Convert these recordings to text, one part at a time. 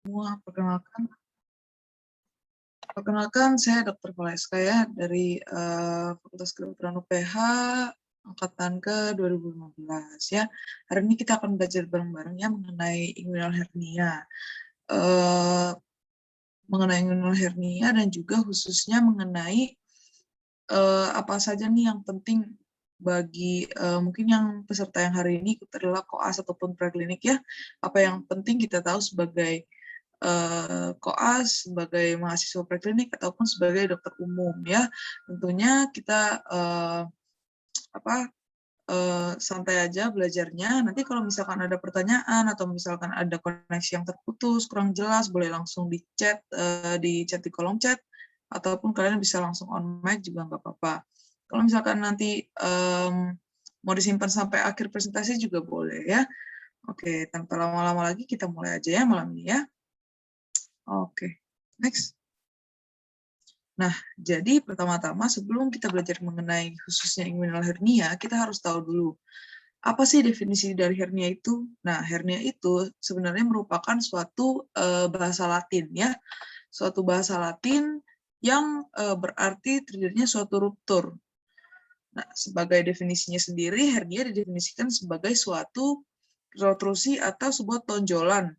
Semua, perkenalkan saya Dr. Valeska ya dari Fakultas Kedokteran UPH angkatan ke 2015 ya. Hari ini kita akan belajar bareng-bareng ya mengenai inguinal hernia. Mengenai inguinal hernia dan juga khususnya mengenai apa saja nih yang penting bagi mungkin yang peserta yang hari ini ikut adalah koas ataupun preklinik ya. Apa yang penting kita tahu sebagai koas, sebagai mahasiswa preklinik ataupun sebagai dokter umum ya. Tentunya kita santai aja belajarnya. Nanti kalau misalkan ada pertanyaan atau misalkan ada koneksi yang terputus, kurang jelas, boleh langsung di chat di kolom chat ataupun kalian bisa langsung on mic juga nggak apa-apa. Kalau misalkan nanti mau disimpan sampai akhir presentasi juga boleh ya. Oke, tanpa lama-lama lagi kita mulai aja ya malam ini ya. Oke, next. Nah, jadi pertama-tama sebelum kita belajar mengenai khususnya inguinal hernia, kita harus tahu dulu apa sih definisi dari hernia itu. Nah, hernia itu sebenarnya merupakan suatu bahasa Latin ya, suatu bahasa Latin yang berarti terjadinya suatu ruptur. Nah, sebagai definisinya sendiri, hernia didefinisikan sebagai suatu protrusi atau sebuah tonjolan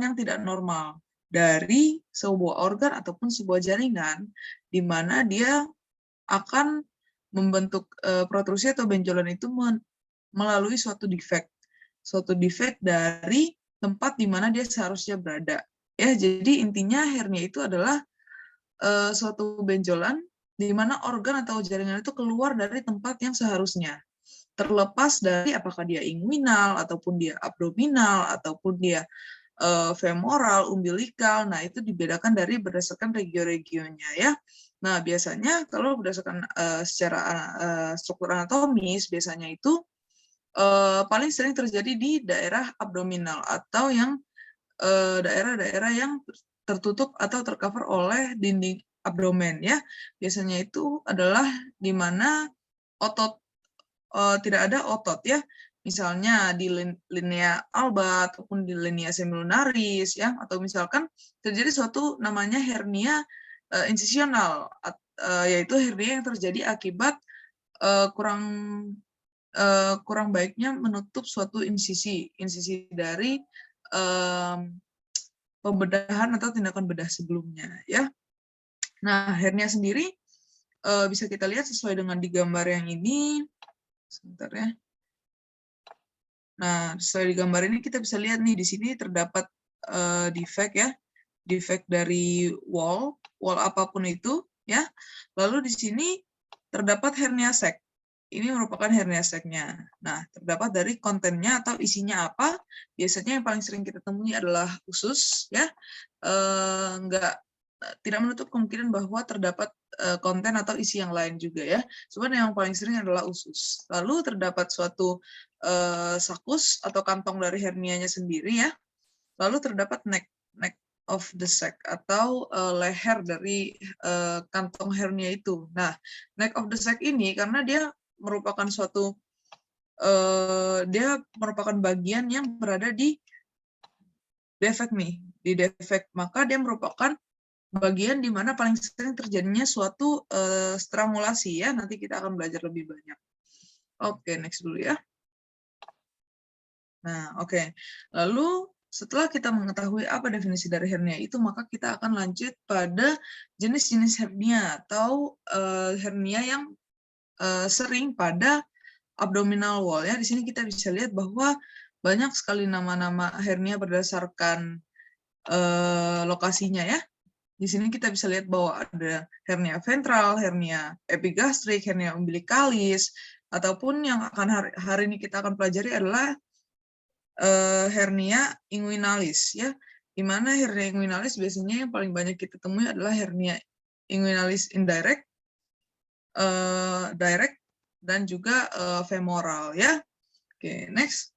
yang tidak normal dari sebuah organ ataupun sebuah jaringan, di mana dia akan membentuk protrusi atau benjolan itu melalui suatu defect dari tempat di mana dia seharusnya berada. Ya, jadi intinya hernia itu adalah suatu benjolan di mana organ atau jaringan itu keluar dari tempat yang seharusnya. Terlepas dari apakah dia inguinal, ataupun dia abdominal, ataupun dia femoral, umbilikal. Nah, itu dibedakan dari berdasarkan regio-regionya ya. Nah, biasanya kalau berdasarkan secara struktur anatomis, biasanya itu paling sering terjadi di daerah abdominal atau yang daerah-daerah yang tertutup atau tercover oleh dinding abdomen ya. Biasanya itu adalah di mana otot tidak ada otot ya. Misalnya di linea alba ataupun di linea semilunaris ya, atau misalkan terjadi suatu namanya hernia insisional, yaitu hernia yang terjadi akibat kurang baiknya menutup suatu insisi dari pembedahan atau tindakan bedah sebelumnya ya. Nah, hernia sendiri bisa kita lihat sesuai dengan di gambar yang ini. Sebentar ya. Nah, sesuai di gambar ini kita bisa lihat nih di sini terdapat defect ya, defect dari wall apapun itu ya. Lalu di sini terdapat hernia sac. Ini merupakan hernia sac-nya. Nah, terdapat dari kontennya atau isinya apa? Biasanya yang paling sering kita temui adalah usus ya. Tidak menutup kemungkinan bahwa terdapat konten atau isi yang lain juga ya. Cuman yang paling sering adalah usus. Lalu terdapat suatu sakus atau kantong dari hernianya sendiri ya. Lalu terdapat neck of the sac atau leher dari kantong hernia itu. Nah, neck of the sac ini karena dia merupakan suatu bagian yang berada di defect nih, di defect, maka dia merupakan bagian di mana paling sering terjadinya suatu strangulasi ya. Nanti kita akan belajar lebih banyak. Oke, next dulu ya. Nah, oke. Lalu setelah kita mengetahui apa definisi dari hernia itu, maka kita akan lanjut pada jenis-jenis hernia atau hernia yang sering pada abdominal wall ya. Di sini kita bisa lihat bahwa banyak sekali nama-nama hernia berdasarkan lokasinya ya. Di sini kita bisa lihat bahwa ada hernia ventral, hernia epigastrik, hernia umbilikalis, ataupun yang akan hari ini kita akan pelajari adalah hernia inguinalis ya. Di mana hernia inguinalis biasanya yang paling banyak kita temui adalah hernia inguinalis indirect, direct, dan juga femoral ya. Oke, next.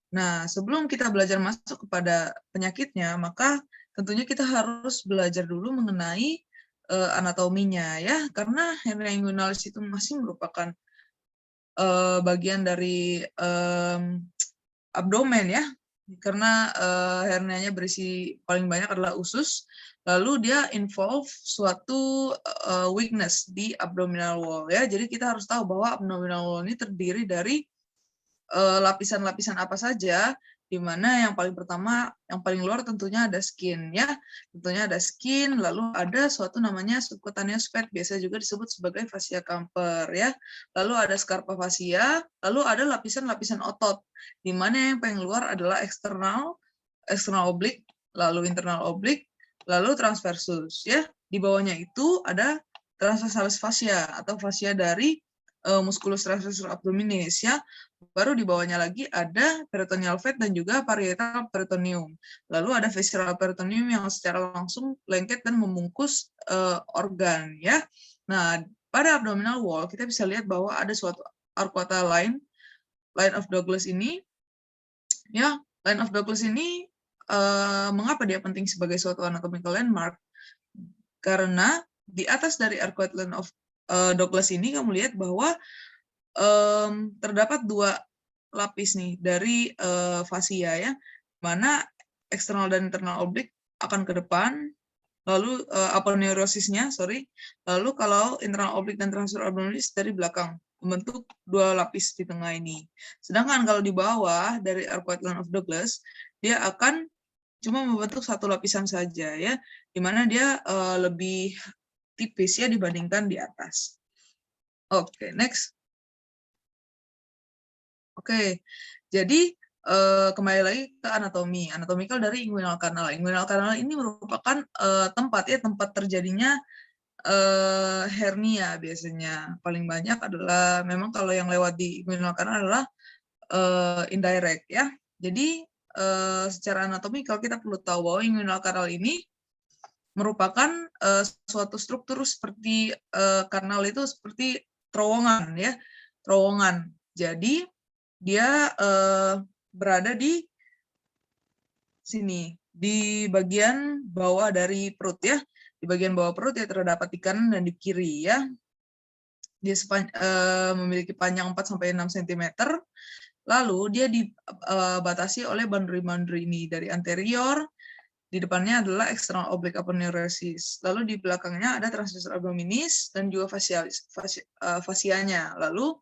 Nah, sebelum kita belajar masuk kepada penyakitnya, maka tentunya kita harus belajar dulu mengenai anatominya ya, karena hernia inguinalis itu masih merupakan bagian dari abdomen ya. karena hernianya berisi paling banyak adalah usus, lalu dia involve suatu weakness di abdominal wall ya. Jadi kita harus tahu bahwa abdominal wall ini terdiri dari lapisan-lapisan apa saja, di mana yang paling pertama, yang paling luar tentunya ada skin ya, tentunya ada skin, lalu ada suatu namanya subcutaneous fat, biasa juga disebut sebagai fascia Camper ya, lalu ada scarpa fascia, lalu ada lapisan-lapisan otot, di mana yang paling luar adalah external oblique, lalu internal oblique, lalu transversus ya, di bawahnya itu ada transversalis fascia atau fascia dari musculus transversus abdominis ya. Baru di bawahnya lagi ada peritoneal fat dan juga parietal peritoneum. Lalu ada visceral peritoneum yang secara langsung lengket dan membungkus organ ya. Nah, pada abdominal wall kita bisa lihat bahwa ada suatu arcuata line of Douglas ini ya. Line of Douglas ini mengapa dia penting sebagai suatu anatomical landmark? Karena di atas dari arcuate line of Douglas ini kamu lihat bahwa terdapat dua lapis nih dari fascia ya, mana eksternal dan internal oblique akan ke depan, lalu aponeurosisnya, lalu kalau internal oblique dan transversus abdominis dari belakang, membentuk dua lapis di tengah ini. Sedangkan kalau di bawah dari arcuate line of Douglas, dia akan cuma membentuk satu lapisan saja ya, di mana dia lebih tipis ya dibandingkan di atas. Oke, next. Oke, jadi kembali lagi ke anatomi. Anatomikal dari inguinal canal. Inguinal canal ini merupakan tempat terjadinya hernia biasanya. Paling banyak adalah memang kalau yang lewat di inguinal canal adalah indirect ya. Jadi secara anatomikal kita perlu tahu bahwa inguinal canal ini merupakan suatu struktur seperti kanal itu seperti terowongan ya, terowongan. Jadi dia berada di sini, di bagian bawah dari perut ya. Di bagian bawah perut ya terdapat di kanan dan di kiri ya. Dia memiliki panjang 4-6 cm. Lalu dia dibatasi oleh boundary ini dari anterior. Di depannya adalah external oblique aponeurosis. Lalu di belakangnya ada transversus abdominis dan juga fascianya. Lalu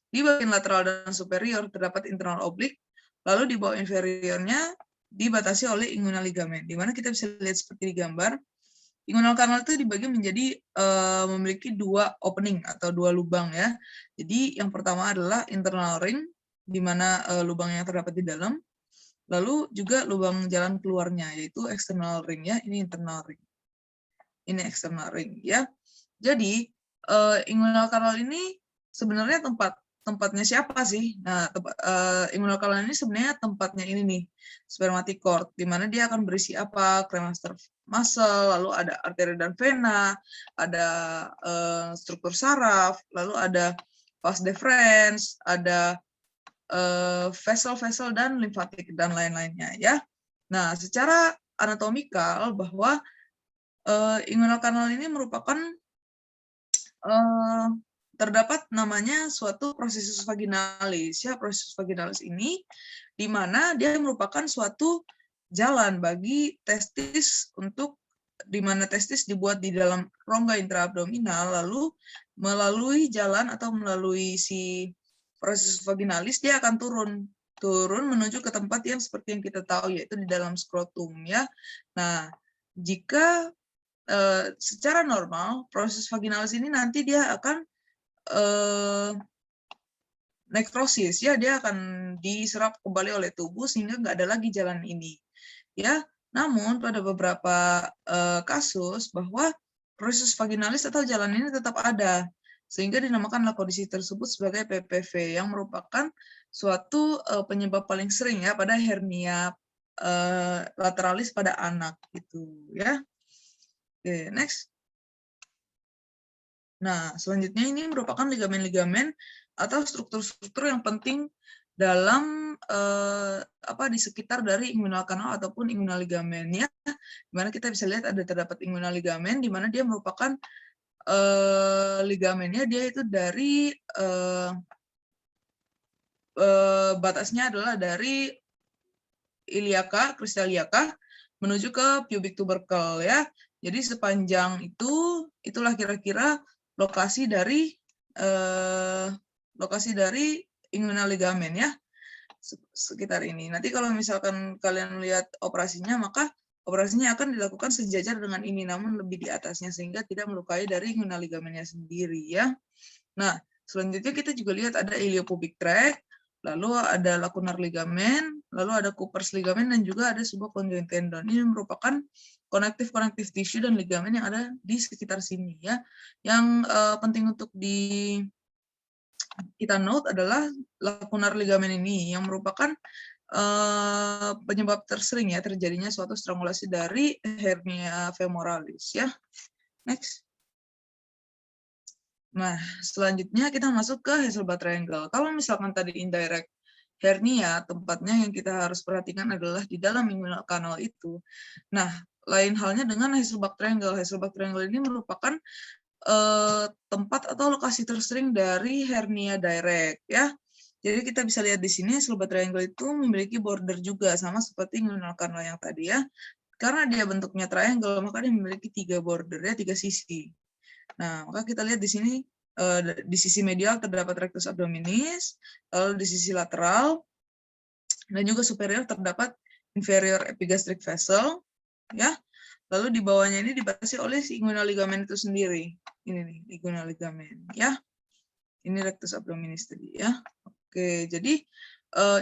di bagian lateral dan superior terdapat internal oblique, lalu di bawah inferiornya dibatasi oleh inguinal ligamen, di mana kita bisa lihat seperti di gambar. Inguinal canal itu dibagi menjadi memiliki dua opening atau dua lubang ya. Jadi yang pertama adalah internal ring, di mana lubang yang terdapat di dalam. Lalu juga lubang jalan keluarnya, yaitu external ring ya. Ini internal ring. Ini external ring ya. Jadi inguinal canal ini sebenarnya tempatnya siapa sih? Nah, inguinal canal ini sebenarnya tempatnya ini nih, spermatic cord, di mana dia akan berisi apa? Cremaster muscle, lalu ada arteri dan vena, ada struktur saraf, lalu ada vas deferens, ada vessel-vessel dan limfatik dan lain-lainnya ya. Nah, secara anatomikal bahwa inguinal canal ini merupakan terdapat namanya suatu prosesus vaginalis ya. Prosesus vaginalis ini di mana dia merupakan suatu jalan bagi testis untuk di mana testis dibuat di dalam rongga intraabdominal, lalu melalui jalan atau melalui si proses vaginalis dia akan turun menuju ke tempat yang seperti yang kita tahu, yaitu di dalam skrotum ya. Nah, jika secara normal proses vaginalis ini nanti dia akan nekrosis ya, dia akan diserap kembali oleh tubuh sehingga nggak ada lagi jalan ini ya. Namun pada beberapa kasus bahwa proses vaginalis atau jalan ini tetap ada, sehingga dinamakanlah kondisi tersebut sebagai PPV yang merupakan suatu penyebab paling sering ya pada hernia lateralis pada anak gitu ya. Oke, next. Nah, selanjutnya ini merupakan ligamen-ligamen atau struktur-struktur yang penting dalam di sekitar dari inguinal canal ataupun inguinal ligamen ya. Di mana kita bisa lihat ada terdapat inguinal ligamen di mana dia merupakan ligamennya dia itu dari batasnya adalah dari iliaka, crista iliaka, menuju ke pubic tubercle ya. Jadi sepanjang itulah kira-kira lokasi dari inguinal ligamen ya, sekitar ini. Nanti kalau misalkan kalian lihat operasinya, maka operasinya akan dilakukan sejajar dengan ini, namun lebih di atasnya, sehingga tidak melukai dari inguinal ligamennya sendiri ya. Nah, selanjutnya kita juga lihat ada iliopubic tract, lalu ada lacunar ligamen, lalu ada Cooper's ligamen, dan juga ada sebuah conjoint tendon. Ini merupakan connective tissue dan ligamen yang ada di sekitar sini ya. Yang penting untuk kita note adalah lacunar ligamen ini yang merupakan penyebab tersering ya terjadinya suatu strangulasi dari hernia femoralis ya. Next. Nah, selanjutnya kita masuk ke Hasselblad triangle. Kalau misalkan tadi indirect hernia, tempatnya yang kita harus perhatikan adalah di dalam inguinal canal itu. Nah, lain halnya dengan Hasselblad triangle. Hasselblad triangle ini merupakan tempat atau lokasi tersering dari hernia direct ya. Jadi kita bisa lihat di sini Hasselblad triangle itu memiliki border juga sama seperti inguinal canal yang tadi ya. Karena dia bentuknya triangle, maka dia memiliki 3 border ya, 3 sisi. Nah, maka kita lihat di sini di sisi medial terdapat rectus abdominis, lalu di sisi lateral dan juga superior terdapat inferior epigastric vessel ya. Lalu di bawahnya ini dibatasi oleh si inguinal ligamen itu sendiri. Ini nih, inguinal ligamen ya. Ini rectus abdominis tadi ya. Oke, jadi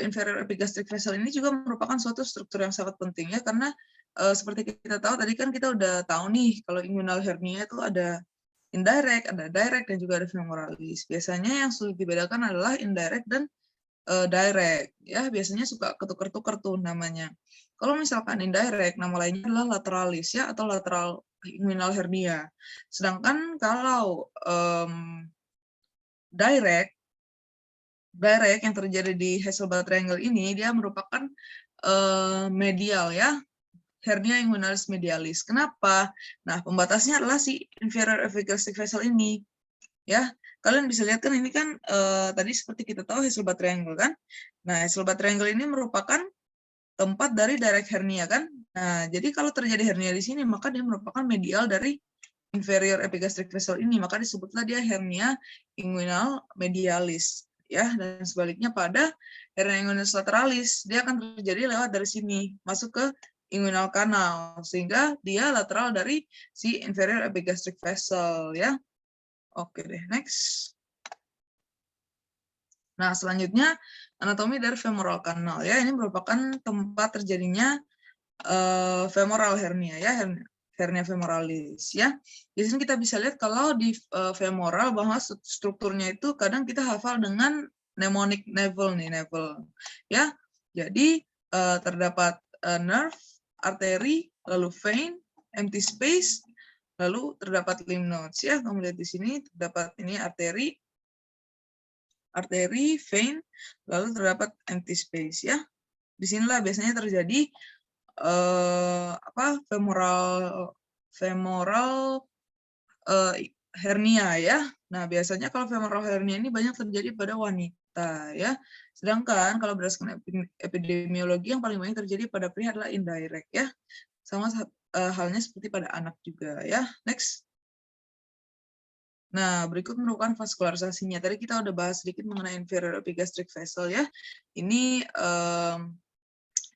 inferior epigastric vessel ini juga merupakan suatu struktur yang sangat penting ya, karena seperti kita tahu tadi kan kita udah tahu nih kalau inguinal hernia itu ada indirect, ada direct, dan juga ada femoralis. Biasanya yang sulit dibedakan adalah indirect dan direct ya, biasanya suka ketukar-tukar tuh namanya. Kalau misalkan indirect, nama lainnya adalah lateralis ya, atau lateral inguinal hernia. Sedangkan kalau direct yang terjadi di Hasselblad triangle ini, dia merupakan medial ya, hernia inguinalis medialis. Kenapa? Nah, pembatasnya adalah si inferior epigastric vessel ini. Ya, kalian bisa lihat kan ini kan tadi seperti kita tahu Hasselblad triangle kan. Nah, Hasselblad triangle ini merupakan tempat dari direct hernia kan. Nah, jadi kalau terjadi hernia di sini, maka dia merupakan medial dari inferior epigastric vessel ini, maka disebutlah dia hernia inguinal medialis. Ya, dan sebaliknya pada hernia inguinalis lateralis, dia akan terjadi lewat dari sini, masuk ke inguinal canal, sehingga dia lateral dari si inferior epigastric vessel ya. Oke deh, next. Nah, selanjutnya anatomi dari femoral canal ya. Ini merupakan tempat terjadinya femoral hernia ya, hernia femoralis ya. Di sini kita bisa lihat kalau di femoral bahwa strukturnya itu kadang kita hafal dengan mnemonic navel nih, navel ya. Jadi terdapat nerve, arteri, lalu vein, empty space, lalu terdapat lymph nodes ya. Kamu lihat di sini terdapat ini arteri, vein, lalu terdapat empty space ya. Disinilah biasanya terjadi femoral hernia ya. Nah, biasanya kalau femoral hernia ini banyak terjadi pada wanita ya. Sedangkan kalau berdasarkan epidemiologi yang paling banyak terjadi pada pria adalah indirect ya. Sama halnya seperti pada anak juga ya. Next. Nah, berikut merupakan vaskularisasinya. Tadi kita udah bahas sedikit mengenai inferior epigastric vessel ya. Ini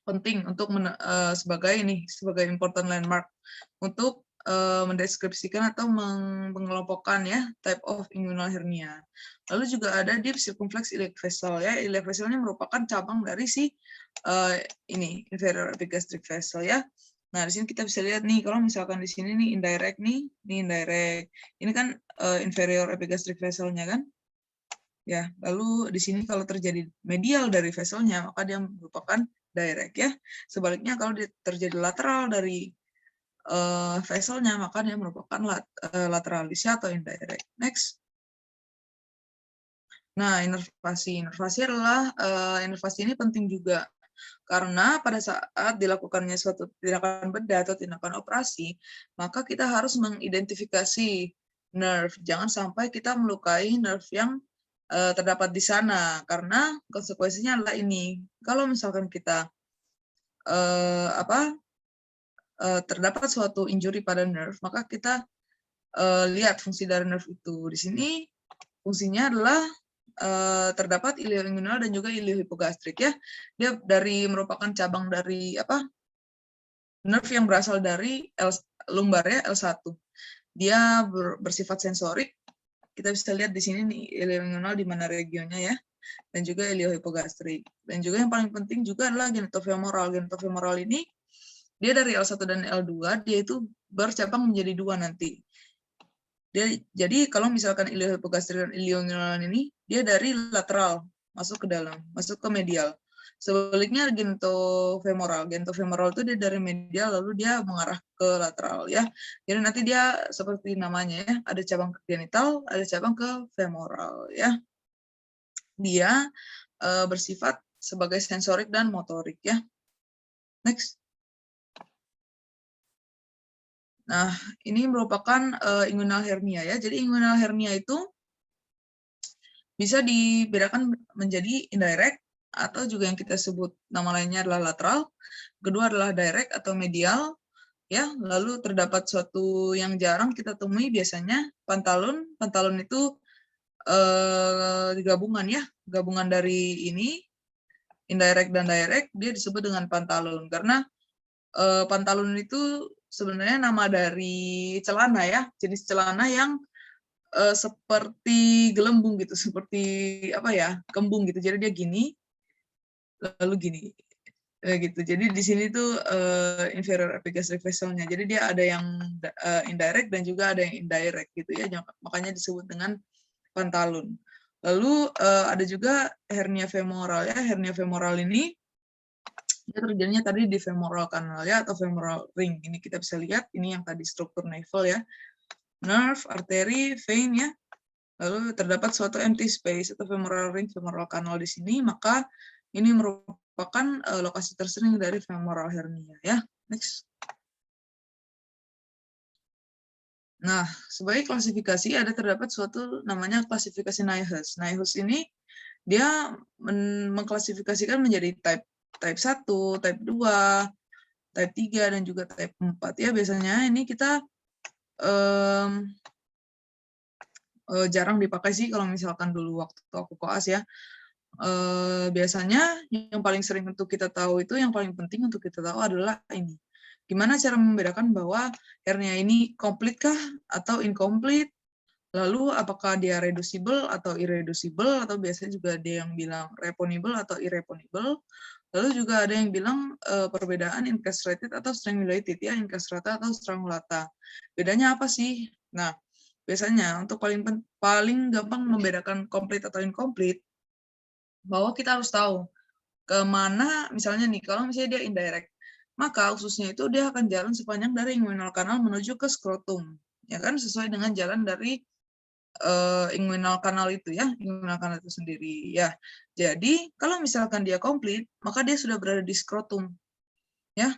penting untuk sebagai important landmark untuk mendeskripsikan atau mengelompokkan ya type of inguinal hernia. Lalu juga ada deep circumflex iliac vessel ya. Iliac vessel ini merupakan cabang dari si ini inferior epigastric vessel ya. Nah, di sini kita bisa lihat nih kalau misalkan di sini nih indirect nih, ini indirect. Ini kan inferior epigastric vessel-nya kan? Ya, lalu di sini kalau terjadi medial dari vesselnya, maka dia merupakan direct ya. Sebaliknya kalau terjadi lateral dari vesselnya, maka dia merupakan lateralis atau indirect. Next. Nah, inervasi. Inervasi ini penting juga. Karena pada saat dilakukannya suatu tindakan bedah atau tindakan operasi, maka kita harus mengidentifikasi nerve. Jangan sampai kita melukai nerve yang terdapat di sana. Karena konsekuensinya adalah ini. Kalau misalkan kita terdapat suatu injury pada nerve, maka kita lihat fungsi dari nerve itu. Di sini fungsinya adalah terdapat ilioinguinal dan juga iliohipogastrik ya. Dia merupakan cabang dari nerve yang berasal dari lumbar ya, L1. Dia bersifat sensorik. Kita bisa lihat di sini nih ilioinguinal di mana regionnya ya, dan juga iliohipogastrik. Dan juga yang paling penting juga adalah genitofemoral. Genitofemoral ini dia dari L1 dan L2, dia itu bercabang menjadi 2 nanti. Jadi kalau misalkan iliohipogastrik dan ilioinguinal ini, dia dari lateral masuk ke dalam, masuk ke medial. Sebaliknya genitofemoral itu dia dari medial lalu dia mengarah ke lateral ya. Jadi nanti dia seperti namanya ya, ada cabang ke genital, ada cabang ke femoral ya. Dia bersifat sebagai sensorik dan motorik ya. Next. Nah, ini merupakan inguinal hernia ya. Jadi inguinal hernia itu bisa dibedakan menjadi indirect atau juga yang kita sebut nama lainnya adalah lateral. Kedua adalah direct atau medial. Ya, lalu terdapat suatu yang jarang kita temui biasanya pantalon. Pantalon itu gabungan ya, gabungan dari ini indirect dan direct, dia disebut dengan pantalon karena pantalon itu sebenarnya nama dari celana ya, jenis celana yang seperti gelembung gitu, seperti kembung gitu. Jadi dia gini, lalu gini, gitu. Jadi di sini tuh inferior epigastric vessel-nya. Jadi dia ada yang indirect dan juga ada yang indirect gitu ya. Makanya disebut dengan pantalon. Lalu ada juga hernia femoral ya. Hernia femoral ini dia terjadinya tadi di femoral canal ya atau femoral ring. Ini kita bisa lihat ini yang tadi struktur navel ya. Nerve, arteri, vein ya. Lalu terdapat suatu empty space atau femoral ring, femoral canal di sini, maka ini merupakan lokasi tersering dari femoral hernia ya. Next. Nah, sebagai klasifikasi ada terdapat suatu namanya klasifikasi Nyhus. Nyhus ini dia mengklasifikasikan menjadi type 1, type 2, type 3 dan juga type 4 ya. Biasanya ini kita jarang dipakai sih kalau misalkan dulu waktu aku koas ya. Biasanya yang paling sering untuk kita tahu itu, yang paling penting untuk kita tahu adalah ini. Gimana cara membedakan bahwa hernia ini komplit kah atau incomplete? Lalu apakah dia reducible atau irreducible, atau biasanya juga ada yang bilang reponible atau irreponible. Lalu juga ada yang bilang perbedaan incastrated atau strangulated ya, incastrata atau strangulata. Bedanya apa sih? Nah, biasanya untuk paling gampang membedakan komplit atau incomplete, bahwa kita harus tahu kemana, misalnya nih, kalau misalnya dia indirect, maka ususnya itu dia akan jalan sepanjang dari inguinal canal menuju ke skrotum, ya kan, sesuai dengan jalan dari inguinal canal itu ya, inguinal canal itu sendiri ya. Jadi kalau misalkan dia komplit, maka dia sudah berada di skrotum ya.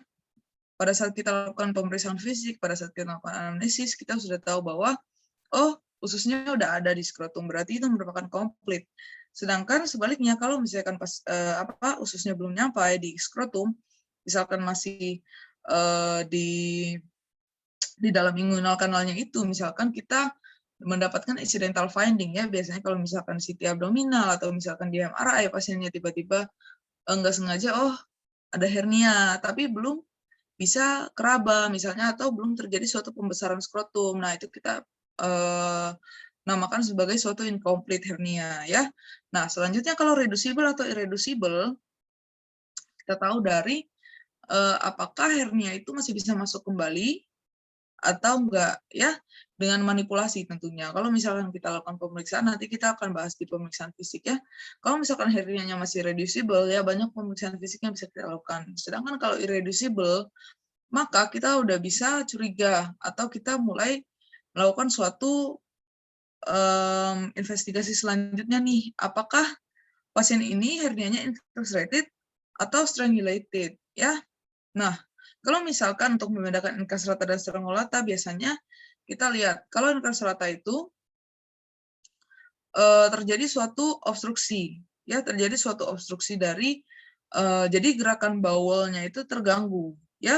Pada saat kita lakukan pemeriksaan fisik, pada saat kita lakukan anamnesis, kita sudah tahu bahwa oh, ususnya udah ada di skrotum, berarti itu merupakan komplit. Sedangkan sebaliknya kalau misalkan pas ususnya belum nyampe di skrotum, misalkan masih di dalam inguinal kanalnya itu, misalkan kita mendapatkan incidental finding ya, biasanya kalau misalkan CT abdominal atau misalkan di MRI pasiennya tiba-tiba nggak sengaja ada hernia tapi belum bisa keraba misalnya, atau belum terjadi suatu pembesaran skrotum. Nah, itu kita namakan sebagai suatu incomplete hernia ya. Nah, selanjutnya kalau reducible atau irreducible, kita tahu dari apakah hernia itu masih bisa masuk kembali atau enggak ya, dengan manipulasi tentunya. Kalau misalkan kita lakukan pemeriksaan, nanti kita akan bahas di pemeriksaan fisik ya. Kalau misalkan hernianya masih reducible ya, banyak pemeriksaan fisik yang bisa kita lakukan. Sedangkan kalau irreducible, maka kita udah bisa curiga atau kita mulai melakukan suatu investigasi selanjutnya nih, apakah pasien ini hernianya incarcerated atau strangulated ya. Nah, kalau misalkan untuk membedakan incastrata dan strangulata, biasanya kita lihat kalau incastrata itu terjadi suatu obstruksi ya, terjadi suatu obstruksi dari Jadi gerakan bowelnya itu terganggu, ya.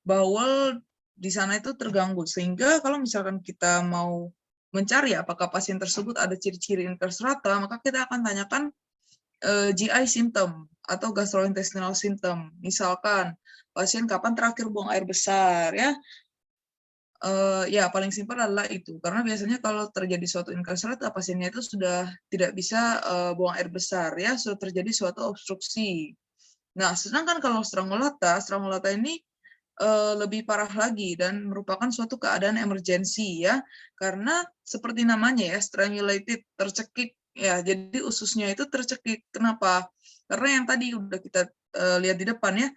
Bowel di sana itu terganggu, sehingga kalau misalkan kita mau mencari apakah pasien tersebut ada ciri-ciri interstrata, maka kita akan tanyakan GI symptom atau gastrointestinal symptom. Misalkan pasien kapan terakhir buang air besar, ya. Ya paling simpel adalah itu, karena biasanya kalau terjadi suatu inkarserata, pasiennya itu sudah tidak bisa buang air besar, ya, sudah terjadi suatu obstruksi. Nah, sedangkan kalau strangulata ini lebih parah lagi dan merupakan suatu keadaan emergensi, ya, karena seperti namanya ya, strangulated, tercekik, ya, jadi ususnya itu tercekik. Kenapa? Karena yang tadi udah kita lihat di depan ya,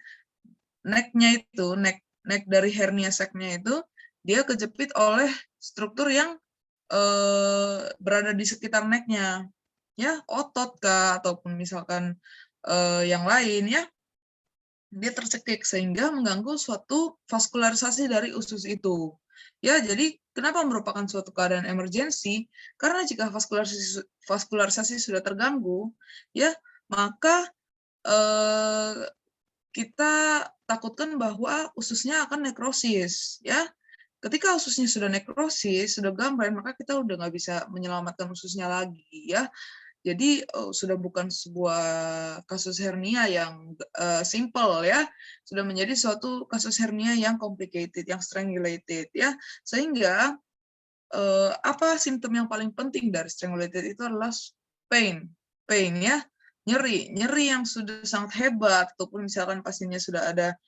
neck-nya itu, neck dari hernia sac-nya itu, dia kejepit oleh struktur yang berada di sekitar neck-nya, ya, otot kah, ataupun misalkan yang lain, ya, dia tercekik sehingga mengganggu suatu vaskularisasi dari usus itu. Ya, jadi kenapa merupakan suatu keadaan emergensi? Karena jika vaskularisasi sudah terganggu, ya, maka kita takutkan bahwa ususnya akan nekrosis, ya. Ketika ususnya sudah nekrosis, sudah gambreng, maka kita udah nggak bisa menyelamatkan ususnya lagi, ya. Jadi sudah bukan sebuah kasus hernia yang simple, ya, sudah menjadi suatu kasus hernia yang complicated, yang strangulated, ya. Sehingga apa simptom yang paling penting dari strangulated itu adalah pain, ya, nyeri yang sudah sangat hebat, ataupun misalkan pasiennya sudah ada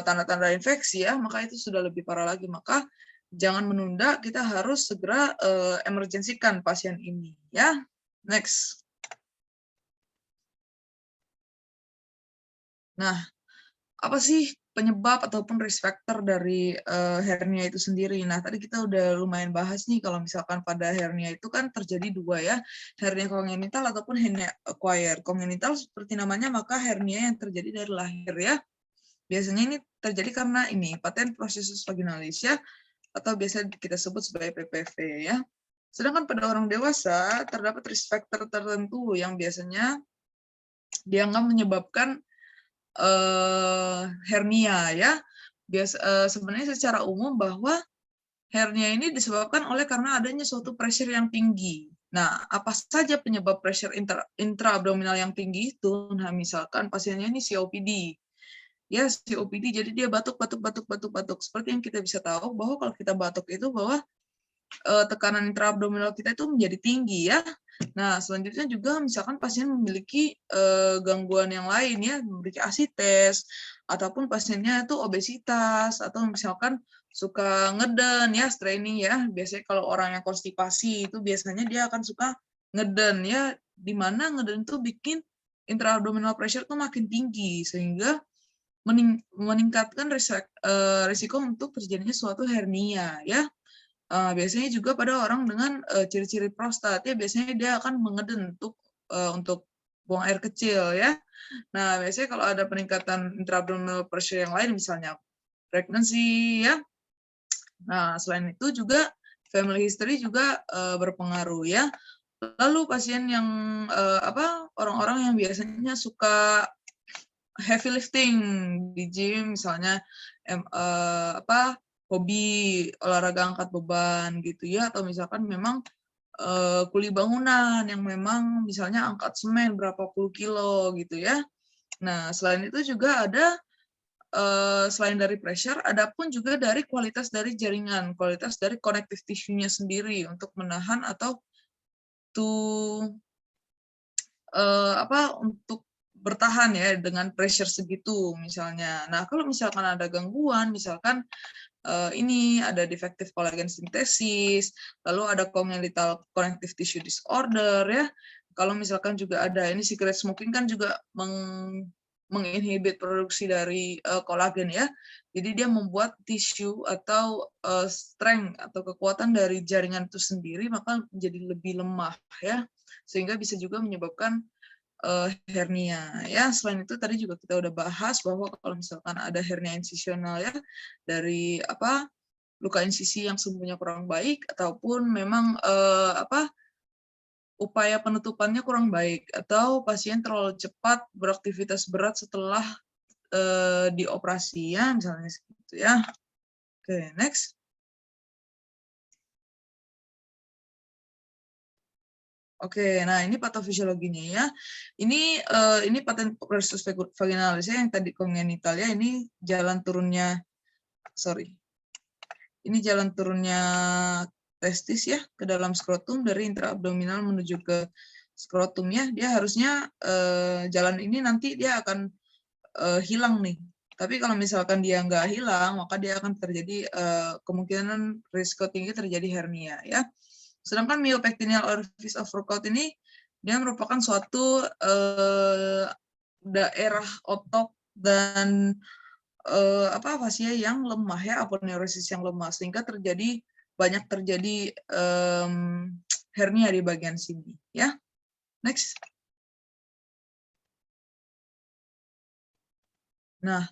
tanda-tanda infeksi, ya, maka itu sudah lebih parah lagi. Maka jangan menunda, kita harus segera emergensikan pasien ini, ya. Next. Nah, apa sih penyebab ataupun risk factor dari hernia itu sendiri? Nah, tadi kita udah lumayan bahas nih, kalau misalkan pada hernia itu kan terjadi dua, ya, hernia kongenital ataupun hernia acquired. Kongenital seperti namanya, maka hernia yang terjadi dari lahir, ya. Biasanya ini terjadi karena ini patent processus vaginalis, ya, atau biasa kita sebut sebagai PPV, ya. Sedangkan pada orang dewasa terdapat risk factor tertentu yang biasanya dianggap menyebabkan hernia, ya. Sebenarnya secara umum bahwa hernia ini disebabkan oleh karena adanya suatu pressure yang tinggi. Nah, apa saja penyebab pressure intraabdominal yang tinggi itu? Nah, misalkan pasiennya ini COPD. Ya, COPD, jadi dia batuk. Seperti yang kita bisa tahu bahwa kalau kita batuk itu bahwa tekanan intraabdominal kita itu menjadi tinggi, ya. Nah, selanjutnya juga misalkan pasien memiliki gangguan yang lain, ya, memiliki asites, ataupun pasiennya itu obesitas, atau misalkan suka ngeden, ya, straining, ya. Biasanya kalau orang yang konstipasi itu biasanya dia akan suka ngeden, ya, di mana ngeden itu bikin intraabdominal pressure tuh makin tinggi, sehingga meningkatkan risiko untuk terjadinya suatu hernia, ya. Biasanya juga pada orang dengan ciri-ciri prostat, ya, biasanya dia akan mengeden untuk buang air kecil, ya. Nah, biasanya kalau ada peningkatan intraabdominal pressure yang lain, misalnya pregnancy, ya. Nah, selain itu juga family history juga berpengaruh, ya. Lalu pasien yang orang-orang yang biasanya suka heavy lifting di gym, misalnya hobi olahraga angkat beban gitu, ya, atau misalkan memang kuli bangunan yang memang misalnya angkat semen berapa puluh kilo gitu, ya. Nah, selain itu juga ada selain dari pressure, ada pun juga dari kualitas dari jaringan, kualitas dari connective tissue-nya sendiri untuk menahan atau untuk bertahan, ya, dengan pressure segitu misalnya. Nah, kalau misalkan ada gangguan, misalkan ini ada defective collagen synthesis, lalu ada congenital connective tissue disorder, ya. Kalau misalkan juga ada ini cigarette smoking kan juga menginhibit produksi dari kolagen, ya. Jadi dia membuat tisu atau strength atau kekuatan dari jaringan itu sendiri maka menjadi lebih lemah, ya. Sehingga bisa juga menyebabkan hernia, ya. Selain itu tadi juga kita udah bahas bahwa kalau misalkan ada hernia insisional, ya, dari luka insisi yang sembuhnya kurang baik ataupun memang upaya penutupannya kurang baik atau pasien terlalu cepat beraktivitas berat setelah dioperasi ya, misalnya seperti ya. Oke, next. Oke, nah ini patofisiologinya ya. Ini paten progressus vaginalis ya, yang tadi congenital ya. Ini jalan turunnya, ini jalan turunnya testis ya ke dalam skrotum dari intraabdominal menuju ke skrotum ya. Dia harusnya jalan ini nanti dia akan hilang nih. Tapi kalau misalkan dia nggak hilang, maka dia akan terjadi kemungkinan risiko tinggi terjadi hernia ya. Sedangkan myopectineal orifice of Foucault ini dia merupakan suatu daerah otot dan fasia yang lemah ya, aponeurosis yang lemah sehingga banyak terjadi hernia di bagian sini ya. Next. Nah,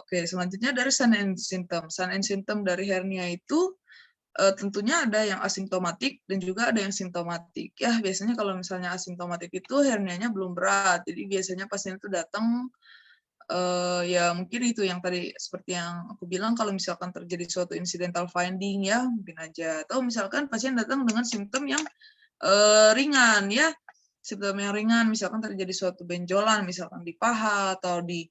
oke, selanjutnya dari sign and symptom. Sign and symptom dari hernia itu tentunya ada yang asimptomatik dan juga ada yang simptomatik. Ya, biasanya kalau misalnya asimptomatik itu hernianya belum berat. Jadi biasanya pasien itu datang ya mungkin itu yang tadi seperti yang aku bilang, kalau misalkan terjadi suatu incidental finding ya mungkin aja. Atau misalkan pasien datang dengan simptom yang ringan ya. Simptom yang ringan misalkan terjadi suatu benjolan misalkan di paha atau di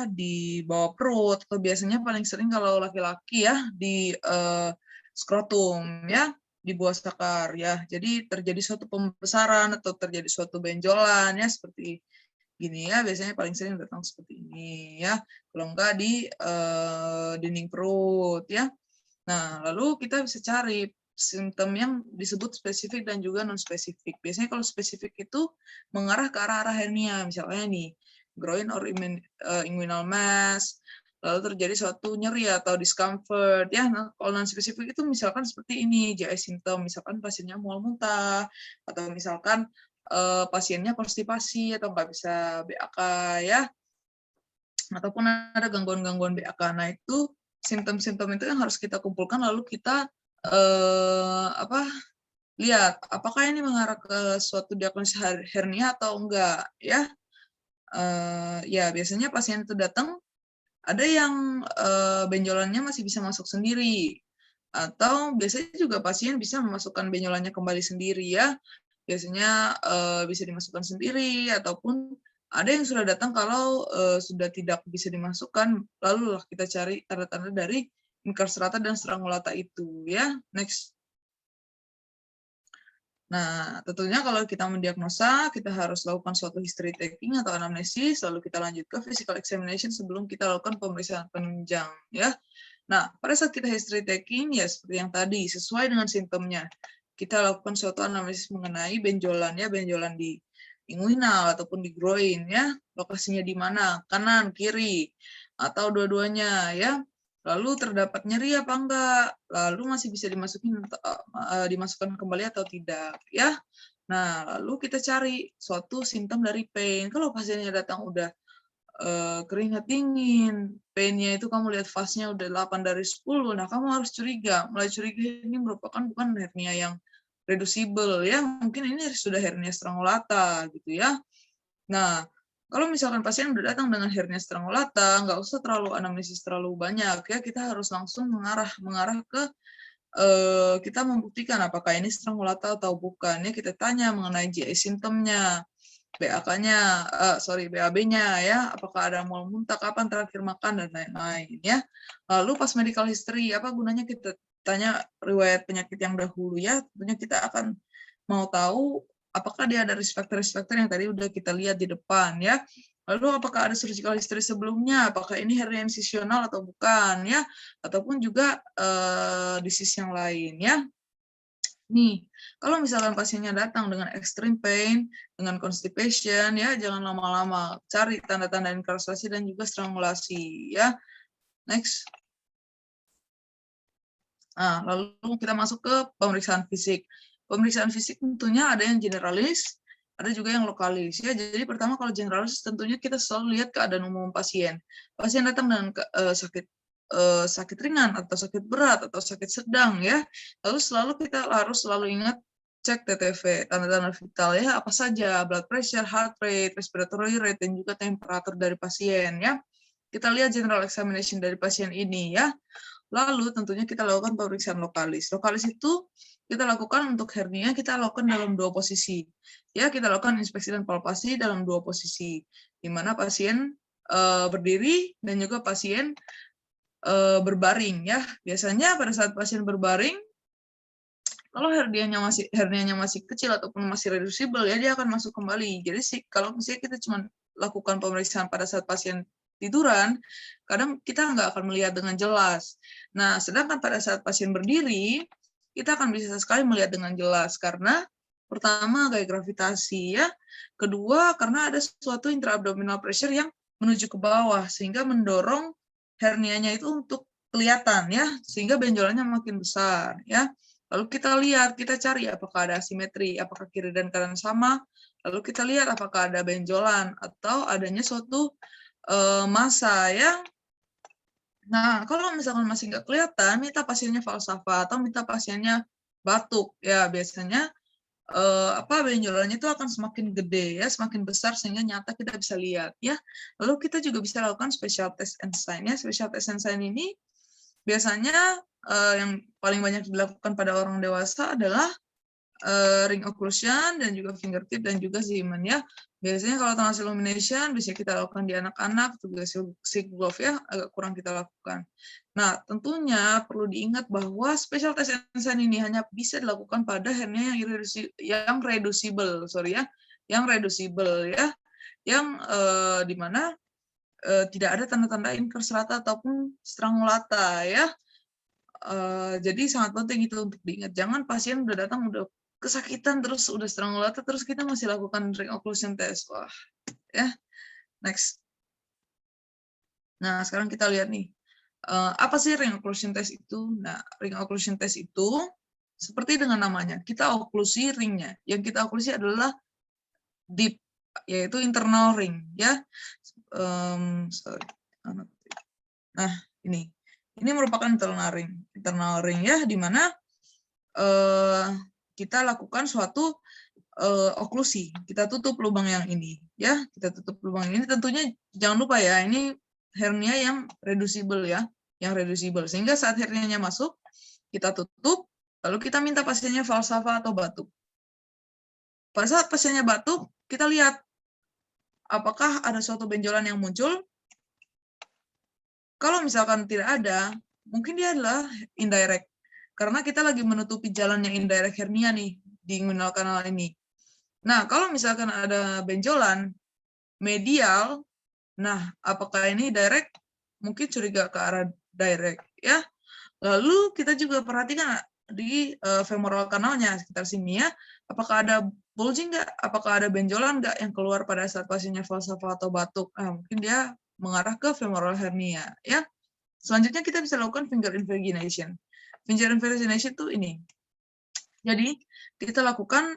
di bawah perut, atau biasanya paling sering kalau laki-laki ya di skrotum ya, di buah sakar ya. Jadi terjadi suatu pembesaran atau terjadi suatu benjolan ya seperti gini ya, biasanya paling sering datang seperti ini ya. Kalau enggak di dinding perut ya. Nah, lalu kita bisa cari simptom yang disebut spesifik dan juga non spesifik. Biasanya kalau spesifik itu mengarah ke arah-arah hernia, misalnya nih groin or inguinal mass, lalu terjadi suatu nyeri atau discomfort ya. Nah, kalau non spesifik itu misalkan seperti ini, GI symptom, misalkan pasiennya mual muntah atau misalkan pasiennya konstipasi atau nggak bisa BAK ya, ataupun ada gangguan-gangguan BAK. Nah, itu simptom-simptom itu yang harus kita kumpulkan lalu kita lihat apakah ini mengarah ke suatu diagnosis hernia atau enggak ya. Ya biasanya pasien itu datang ada yang benjolannya masih bisa masuk sendiri, atau biasanya juga pasien bisa memasukkan benjolannya kembali sendiri ya. Biasanya bisa dimasukkan sendiri, ataupun ada yang sudah datang kalau sudah tidak bisa dimasukkan, lalu kita cari tanda-tanda dari incarcerata dan strangulata itu ya. Next. Nah, tentunya kalau kita mendiagnosa, kita harus lakukan suatu history taking atau anamnesis, lalu kita lanjut ke physical examination sebelum kita lakukan pemeriksaan penunjang, ya. Nah, pada saat kita history taking, ya seperti yang tadi, sesuai dengan simptomnya, kita lakukan suatu anamnesis mengenai benjolan, ya, benjolan di inguinal ataupun di groin, ya, lokasinya di mana, kanan, kiri, atau dua-duanya, ya. Lalu terdapat nyeri apa enggak, lalu masih bisa dimasukkan kembali atau tidak ya. Nah, lalu kita cari suatu simptom dari pain. Kalau pasiennya datang udah keringat dingin, pain-nya itu kamu lihat fase-nya udah 8 dari 10, nah kamu harus curiga, mulai curiga ini merupakan bukan hernia yang reducible ya, mungkin ini sudah hernia strangulata gitu ya. Nah, kalau misalkan pasien udah datang dengan hernia strangulata, nggak usah terlalu anamnesis terlalu banyak ya, kita harus langsung mengarah ke kita membuktikan apakah ini strangulata atau bukan ya. Kita tanya mengenai GI simptomnya, BAB-nya ya, apakah ada mual muntah, kapan terakhir makan dan lain-lain ya. Lalu pas medical history, apa gunanya kita tanya riwayat penyakit yang dahulu ya, tentunya kita akan mau tahu apakah dia ada risk factor yang tadi udah kita lihat di depan ya. Lalu apakah ada surgical history sebelumnya, apakah ini hernia incisional atau bukan ya, ataupun juga disease yang lain ya. Nih, kalau misalkan pasiennya datang dengan extreme pain, dengan constipation ya, jangan lama-lama, cari tanda-tanda incarcerasi dan juga strangulasi ya. Next. Nah, lalu kita masuk ke pemeriksaan fisik. Pemeriksaan fisik tentunya ada yang generalis, ada juga yang lokalis. Ya, jadi pertama kalau generalis tentunya kita selalu lihat keadaan umum pasien. Pasien datang dengan sakit sakit ringan atau sakit berat atau sakit sedang ya. Lalu kita harus selalu ingat cek TTV, tanda-tanda vital ya, apa saja, blood pressure, heart rate, respiratory rate, dan juga temperatur dari pasien ya. Kita lihat general examination dari pasien ini ya. Lalu tentunya kita lakukan pemeriksaan lokalis. Lokalis itu kita lakukan untuk hernia, kita lakukan dalam 2 posisi. Ya, kita lakukan inspeksi dan palpasi dalam 2 posisi, di mana pasien berdiri dan juga pasien berbaring ya. Biasanya pada saat pasien berbaring, kalau hernianya masih kecil ataupun masih reducible ya, dia akan masuk kembali. Jadi kalau misalnya kita cuma lakukan pemeriksaan pada saat pasien tiduran, kadang kita nggak akan melihat dengan jelas. Nah, sedangkan pada saat pasien berdiri, kita akan bisa sekali melihat dengan jelas karena pertama gaya gravitasi ya, kedua karena ada suatu intraabdominal pressure yang menuju ke bawah sehingga mendorong hernianya itu untuk kelihatan ya, sehingga benjolannya makin besar ya. Lalu kita lihat, kita cari apakah ada asimetri, apakah kiri dan kanan sama. Lalu kita lihat apakah ada benjolan atau adanya suatu massa ya. Nah, kalau misalkan masih nggak kelihatan, minta pasiennya falsafah atau minta pasiennya batuk ya. Biasanya benjolannya itu akan semakin gede ya, semakin besar sehingga nyata kita bisa lihat ya. Lalu kita juga bisa lakukan special test and sign ya. Special test and sign ini biasanya yang paling banyak dilakukan pada orang dewasa adalah ring occlusion dan juga fingertip dan juga Zeeman ya. Biasanya kalau tunnel illumination bisa kita lakukan di anak-anak, juga silk glove ya, agak kurang kita lakukan. Nah, tentunya perlu diingat bahwa special test and sign ini hanya bisa dilakukan pada hernia yang reducible, yang reducible ya, yang di mana tidak ada tanda-tanda incarcerata ataupun strangulata ya. Jadi sangat penting itu untuk diingat. Jangan pasien udah datang udah kesakitan terus udah strangulata terus kita masih lakukan ring occlusion test. Wah, ya. Next. Nah, sekarang kita lihat nih. Apa sih ring occlusion test itu? Nah, ring occlusion test itu seperti dengan namanya, kita oklusi ringnya. Yang kita oklusi adalah deep, yaitu internal ring, ya. Nah, ini merupakan internal ring ya, di mana kita lakukan suatu oklusi. Kita tutup lubang yang ini, ya. Kita tutup lubang ini. Tentunya jangan lupa ya, ini hernia yang reducible ya, yang reducible. Sehingga saat hernianya masuk, kita tutup, lalu kita minta pasiennya falsafah atau batuk. Pada saat pasiennya batuk, kita lihat apakah ada suatu benjolan yang muncul. Kalau misalkan tidak ada, mungkin dia adalah indirect. Karena kita lagi menutupi jalannya indirect hernia nih, di inguinal kanal ini. Nah, kalau misalkan ada benjolan medial, nah, apakah ini direct? Mungkin curiga ke arah direct, ya. Lalu kita juga perhatikan di femoral kanalnya, sekitar sini ya, apakah ada bulging nggak? Apakah ada benjolan nggak yang keluar pada saat pasiennya falsafah atau batuk? Nah, mungkin dia mengarah ke femoral hernia, ya. Selanjutnya kita bisa lakukan finger invagination. Finger invagination itu ini. Jadi kita lakukan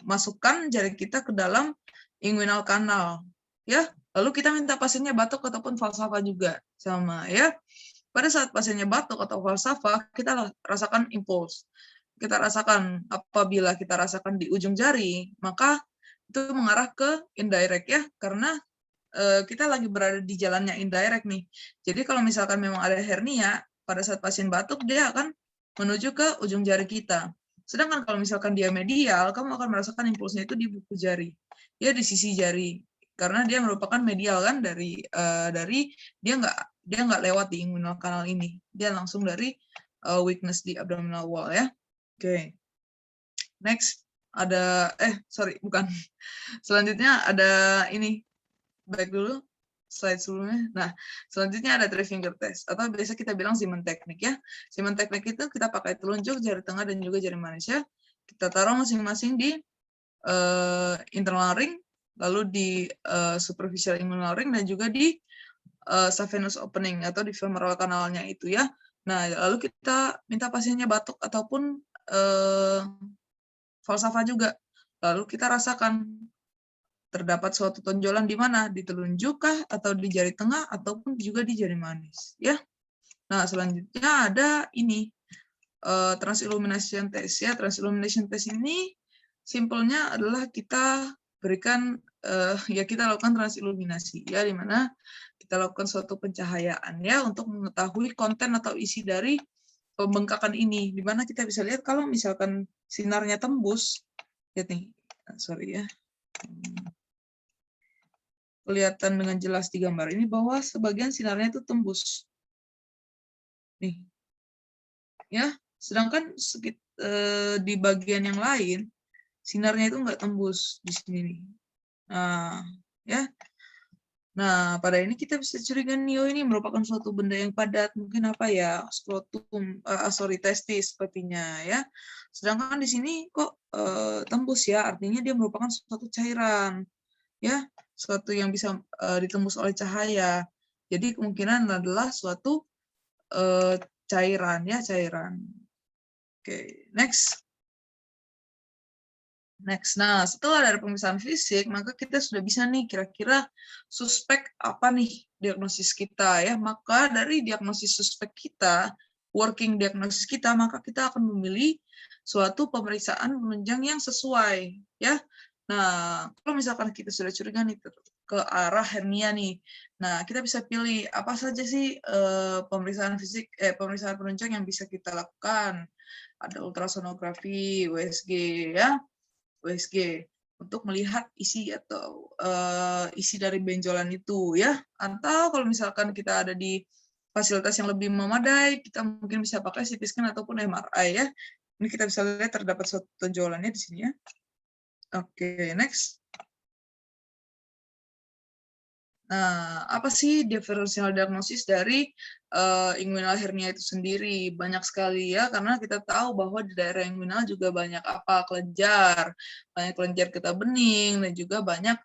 masukkan jari kita ke dalam inguinal kanal, ya. Lalu kita minta pasiennya batuk ataupun falsafah juga sama, ya. Pada saat pasiennya batuk atau falsafah, kita rasakan impuls. Kita rasakan apabila kita rasakan di ujung jari, maka itu mengarah ke indirect ya, karena kita lagi berada di jalannya indirect nih. Jadi kalau misalkan memang ada hernia, pada saat pasien batuk, dia akan menuju ke ujung jari kita. Sedangkan kalau misalkan dia medial, kamu akan merasakan impulsnya itu di buku jari. Ya di sisi jari. Karena dia merupakan medial kan dari dia nggak lewat di inguinal kanal ini. Dia langsung dari weakness di abdominal wall ya. Oke. Next ada bukan. Selanjutnya ada ini. Baik dulu slide sebelumnya. Nah, selanjutnya ada three finger test atau biasa kita bilang Zeeman teknik ya. Zeeman teknik itu kita pakai telunjuk, jari tengah dan juga jari manis ya. Kita taruh masing-masing di internal ring, lalu di superficial inguinal ring dan juga di saphenous opening atau di femoral kanalnya itu ya. Nah, lalu kita minta pasiennya batuk ataupun falsafah juga. Lalu kita rasakan terdapat suatu tonjolan di mana? Di telunjuk kah, atau di jari tengah, ataupun juga di jari manis, ya. Nah, selanjutnya ada ini transillumination test, ya. Transillumination test ini simpelnya adalah kita berikan ya kita lakukan transilluminasi, ya, di mana kita lakukan suatu pencahayaan, ya, untuk mengetahui konten atau isi dari pembengkakan ini, di mana kita bisa lihat kalau misalkan sinarnya tembus, lihat nih, sorry ya, kelihatan dengan jelas di gambar ini bahwa sebagian sinarnya itu tembus, nih, ya, sedangkan di bagian yang lain sinarnya itu nggak tembus di sini nih. Nah, ya. Nah, pada ini kita bisa curiga neo ini merupakan suatu benda yang padat, mungkin apa ya, skrotum, testis sepertinya, ya. Sedangkan di sini kok tembus, ya, artinya dia merupakan suatu cairan, ya, suatu yang bisa ditembus oleh cahaya. Jadi kemungkinan adalah suatu cairan, ya, cairan. Oke, next. Nah, setelah dari pemeriksaan fisik, maka kita sudah bisa nih kira-kira suspek apa nih diagnosis kita, ya. Maka dari diagnosis suspek kita, working diagnosis kita, maka kita akan memilih suatu pemeriksaan penunjang yang sesuai, ya. Nah, kalau misalkan kita sudah curiga nih ke arah hernia nih, nah kita bisa pilih apa saja sih pemeriksaan pemeriksaan penunjang yang bisa kita lakukan. Ada ultrasonografi, USG, ya. USG untuk melihat isi atau isi dari benjolan itu, ya. Atau kalau misalkan kita ada di fasilitas yang lebih memadai, kita mungkin bisa pakai CT scan ataupun MRI, ya. Ini kita bisa lihat terdapat suatu tonjolannya di sini, ya. Oke, next. Nah, apa sih differential diagnosis dari inguinal hernia itu sendiri? Banyak sekali, ya, karena kita tahu bahwa di daerah inguinal juga banyak apa? Kelenjar, banyak kelenjar getah bening, dan juga banyak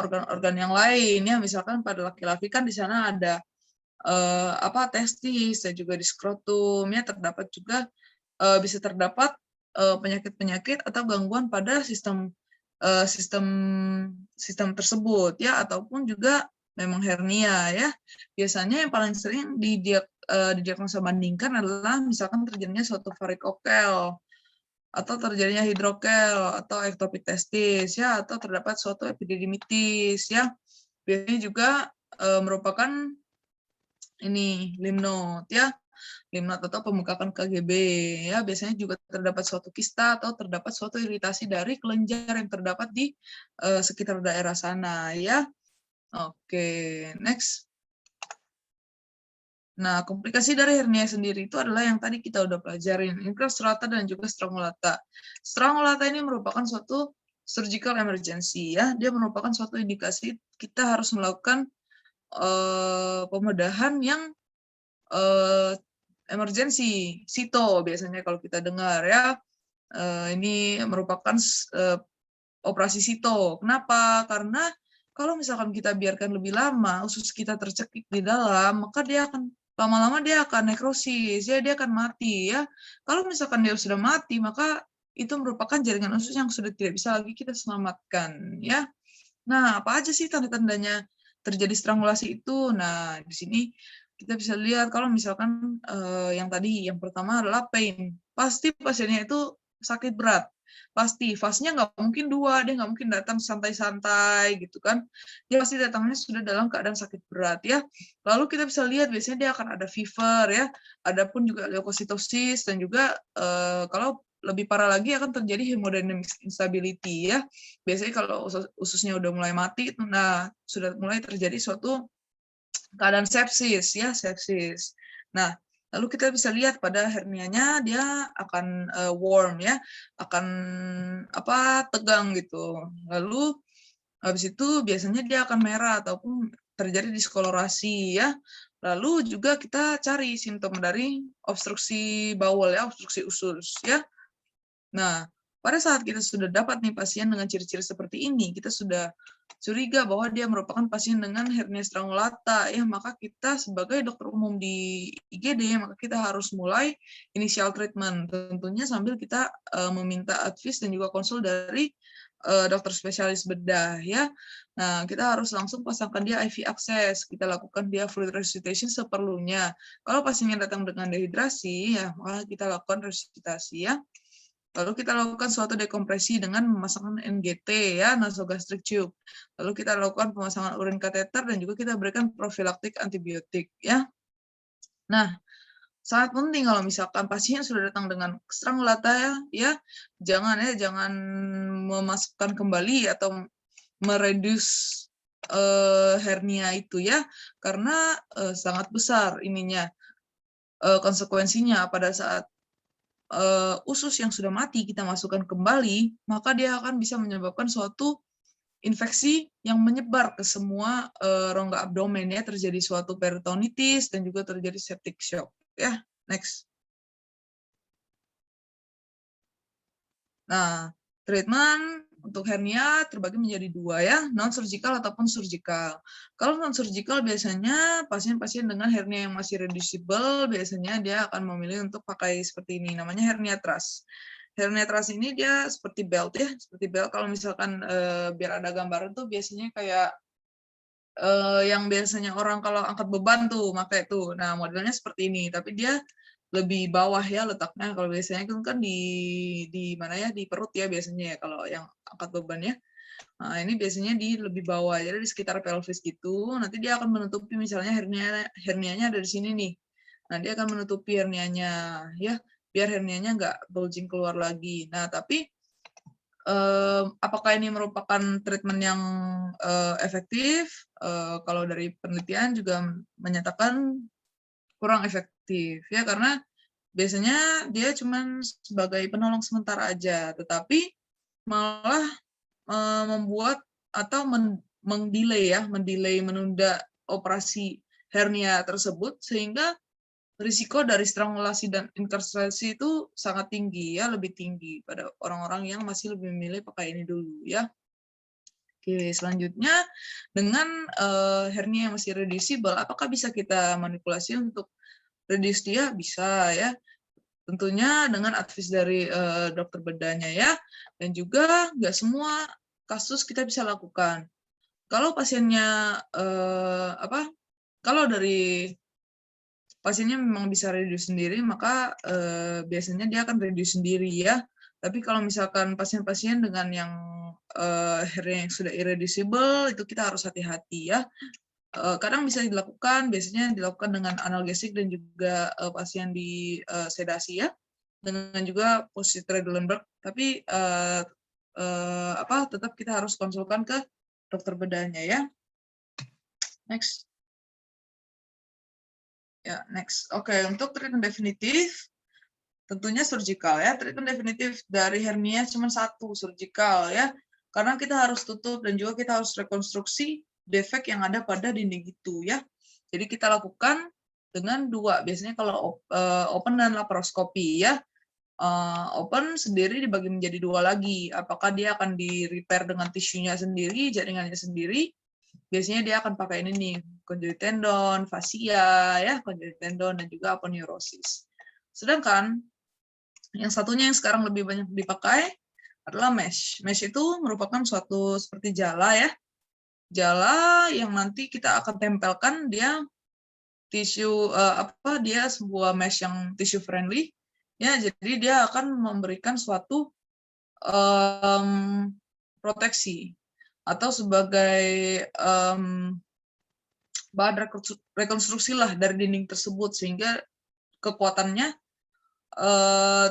organ-organ yang lain, ya. Misalkan pada laki-laki kan di sana ada testis dan juga di skrotum, ya, terdapat juga bisa terdapat penyakit-penyakit atau gangguan pada sistem sistem tersebut, ya, ataupun juga memang hernia, ya. Biasanya yang paling sering didiagnosa bandingkan adalah misalkan terjadinya suatu varikokel atau terjadinya hidrokel atau ektopik testis, ya, atau terdapat suatu epididymitis, ya. Biasanya juga merupakan ini limnot, ya. Limnot atau pembengkakan KGB, ya. Biasanya juga terdapat suatu kista atau terdapat suatu iritasi dari kelenjar yang terdapat di sekitar daerah sana, ya. Oke, next. Nah, komplikasi dari hernia sendiri itu adalah yang tadi kita udah pelajarin, infrastrata dan juga strangulata. Strangulata ini merupakan suatu surgical emergency, ya. Dia merupakan suatu indikasi kita harus melakukan pembedahan yang emergency, sito biasanya kalau kita dengar, ya. Ini merupakan operasi sito. Kenapa? Karena kalau misalkan kita biarkan lebih lama, usus kita tercekik di dalam, maka dia akan lama-lama dia akan nekrosis, ya, dia akan mati, ya. Kalau misalkan dia sudah mati, maka itu merupakan jaringan usus yang sudah tidak bisa lagi kita selamatkan, ya. Nah, apa aja sih tanda-tandanya terjadi strangulasi itu? Nah, di sini kita bisa lihat kalau misalkan yang tadi, yang pertama adalah pain. Pasti pasiennya itu sakit berat. Pasti, fasenya nggak mungkin 2, dia nggak mungkin datang santai-santai gitu kan. Dia pasti datangnya sudah dalam keadaan sakit berat, ya. Lalu kita bisa lihat biasanya dia akan ada fever, ya. Ada pun juga leukositosis dan juga kalau lebih parah lagi akan terjadi hemodynamic instability, ya. Biasanya kalau ususnya udah mulai mati, nah sudah mulai terjadi suatu keadaan sepsis, ya, sepsis. Nah, lalu kita bisa lihat pada hernianya dia akan warm, ya, akan tegang gitu. Lalu habis itu biasanya dia akan merah ataupun terjadi diskolorasi, ya. Lalu juga kita cari simptom dari obstruksi bawel, ya, obstruksi usus, ya. Nah, pada saat kita sudah dapat nih pasien dengan ciri-ciri seperti ini, kita sudah curiga bahwa dia merupakan pasien dengan hernia strangulata, ya, maka kita sebagai dokter umum di IGD, maka kita harus mulai initial treatment, tentunya sambil kita meminta advice dan juga konsul dari dokter spesialis bedah ya. Nah, kita harus langsung pasangkan dia IV akses. Kita lakukan dia fluid resuscitation seperlunya. Kalau pasiennya datang dengan dehidrasi, ya maka kita lakukan resuscitasi ya. Lalu kita lakukan suatu dekompresi dengan memasangkan NGT ya, nasogastric tube. Lalu kita lakukan pemasangan urin kateter dan juga kita berikan profilaktik antibiotik ya. Nah, sangat penting kalau misalkan pasien sudah datang dengan strangulata ya, jangan memasukkan kembali atau mereduce hernia itu ya, karena sangat besar ininya konsekuensinya pada saat usus yang sudah mati kita masukkan kembali, maka dia akan bisa menyebabkan suatu infeksi yang menyebar ke semua rongga abdomen ya, terjadi suatu peritonitis dan juga terjadi septic shock ya. Next. Nah, treatment untuk hernia terbagi menjadi dua ya, non-surgical ataupun surgical. Kalau non-surgical biasanya pasien-pasien dengan hernia yang masih reducible, biasanya dia akan memilih untuk pakai seperti ini, namanya hernia truss. Hernia truss ini dia seperti belt ya, seperti belt. Kalau misalkan biar ada gambaran tuh biasanya kayak yang biasanya orang kalau angkat beban tuh pakai tuh. Nah, modelnya seperti ini, tapi dia lebih bawah ya letaknya. Kalau biasanya kan di mana ya, di perut ya biasanya ya kalau yang angkat bebannya. Nah, ini biasanya di lebih bawah, jadi di sekitar pelvis gitu. Nanti dia akan menutupi misalnya hernianya ada di sini nih. Nah, dia akan menutupi hernianya ya, biar hernianya nggak bulging keluar lagi. Nah, tapi apakah ini merupakan treatment yang efektif? Kalau dari penelitian juga menyatakan kurang efektif ya, karena biasanya dia cuma sebagai penolong sementara aja, tetapi malah membuat atau mendelay menunda operasi hernia tersebut, sehingga risiko dari strangulasi dan inkarcerasi itu sangat tinggi ya, lebih tinggi pada orang-orang yang masih lebih memilih pakai ini dulu ya. Oke, selanjutnya dengan hernia yang masih reducible, apakah bisa kita manipulasi untuk reduce dia? Bisa ya. Tentunya dengan advice dari dokter bedahnya ya. Dan juga nggak semua kasus kita bisa lakukan. Kalau pasiennya kalau dari pasiennya memang bisa reduce sendiri, maka biasanya dia akan reduce sendiri ya. Tapi kalau misalkan pasien-pasien dengan yang hernia yang sudah irreducible, itu kita harus hati-hati ya. Kadang bisa dilakukan, biasanya dilakukan dengan analgesik dan juga pasien di sedasi ya, dengan juga posisi Trendelenburg. Tapi tetap kita harus konsulkan ke dokter bedahnya ya. Next. Ya, next. Oke, untuk treatment definitif, tentunya surgical ya. Treatment definitif dari hernia cuma satu, surgical ya. Karena kita harus tutup dan juga kita harus rekonstruksi defek yang ada pada dinding itu ya. Jadi kita lakukan dengan dua. Biasanya kalau open dan laparoskopi ya. Open sendiri dibagi menjadi dua lagi. Apakah dia akan di repair dengan tisunya sendiri, jaringannya sendiri. Biasanya dia akan pakai ini nih, conjoint tendon, fascia, ya, conjoint tendon, dan juga aponeurosis. Sedangkan yang satunya yang sekarang lebih banyak dipakai adalah mesh. Mesh itu merupakan suatu seperti jala ya, jala yang nanti kita akan tempelkan dia tisu dia sebuah mesh yang tissue friendly ya, jadi dia akan memberikan suatu proteksi atau sebagai bahan rekonstruksi lah dari dinding tersebut, sehingga kekuatannya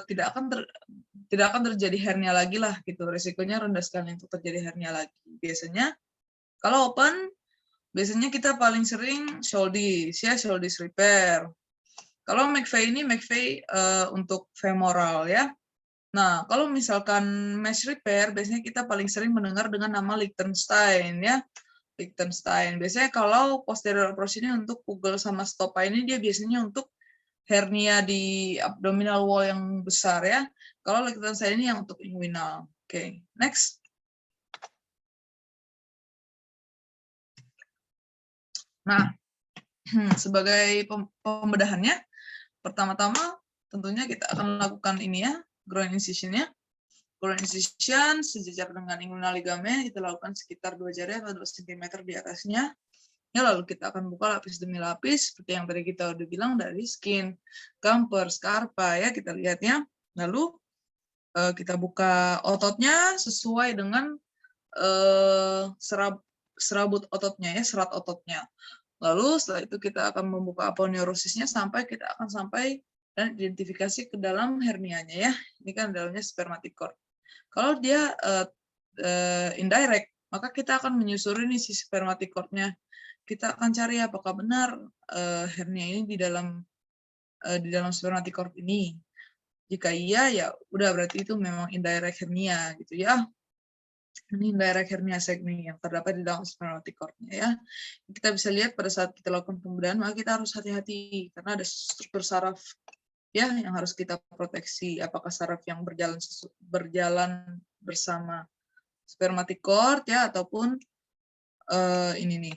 tidak akan terjadi hernia lagi lah gitu, resikonya rendah sekali untuk terjadi hernia lagi. Biasanya kalau open, biasanya kita paling sering Soldeis ya, Soldeis repair. Kalau McVeigh ini McVeigh untuk femoral ya. Nah, kalau misalkan mesh repair, biasanya kita paling sering mendengar dengan nama Liechtenstein ya. Liechtenstein. Biasanya kalau posterior approach ini untuk pugel sama stopa ini dia biasanya untuk hernia di abdominal wall yang besar ya. Kalau Liechtenstein ini yang untuk inguinal. Oke, next. Nah, sebagai pembedahannya, pertama-tama tentunya kita akan lakukan ini ya, groin incision-nya. Coron incision sejajar dengan inguinal ligament kita lakukan sekitar 2 jari atau 2 cm di atasnya. Ya, lalu kita akan buka lapis demi lapis seperti yang tadi kita udah bilang dari skin, camper, scarpa ya kita lihat ya. Lalu kita buka ototnya sesuai dengan serabut ototnya ya, serat ototnya. Lalu setelah itu kita akan membuka aponeurosisnya sampai kita akan sampai dan identifikasi ke dalam hernianya ya. Ini kan dalamnya spermatic cord. Kalau dia indirect, maka kita akan menyusuri nih si spermatic cord-nya. Kita akan cari apakah benar hernia ini di dalam spermatic cord ini. Jika iya, ya udah berarti itu memang indirect hernia gitu ya. Ini indirect hernia segni yang terdapat di dalam spermatic cord-nya ya. Kita bisa lihat pada saat kita lakukan pembedahan, maka kita harus hati-hati karena ada struktur saraf ya yang harus kita proteksi. Apakah saraf yang berjalan bersama spermatic cord ya ataupun ini nih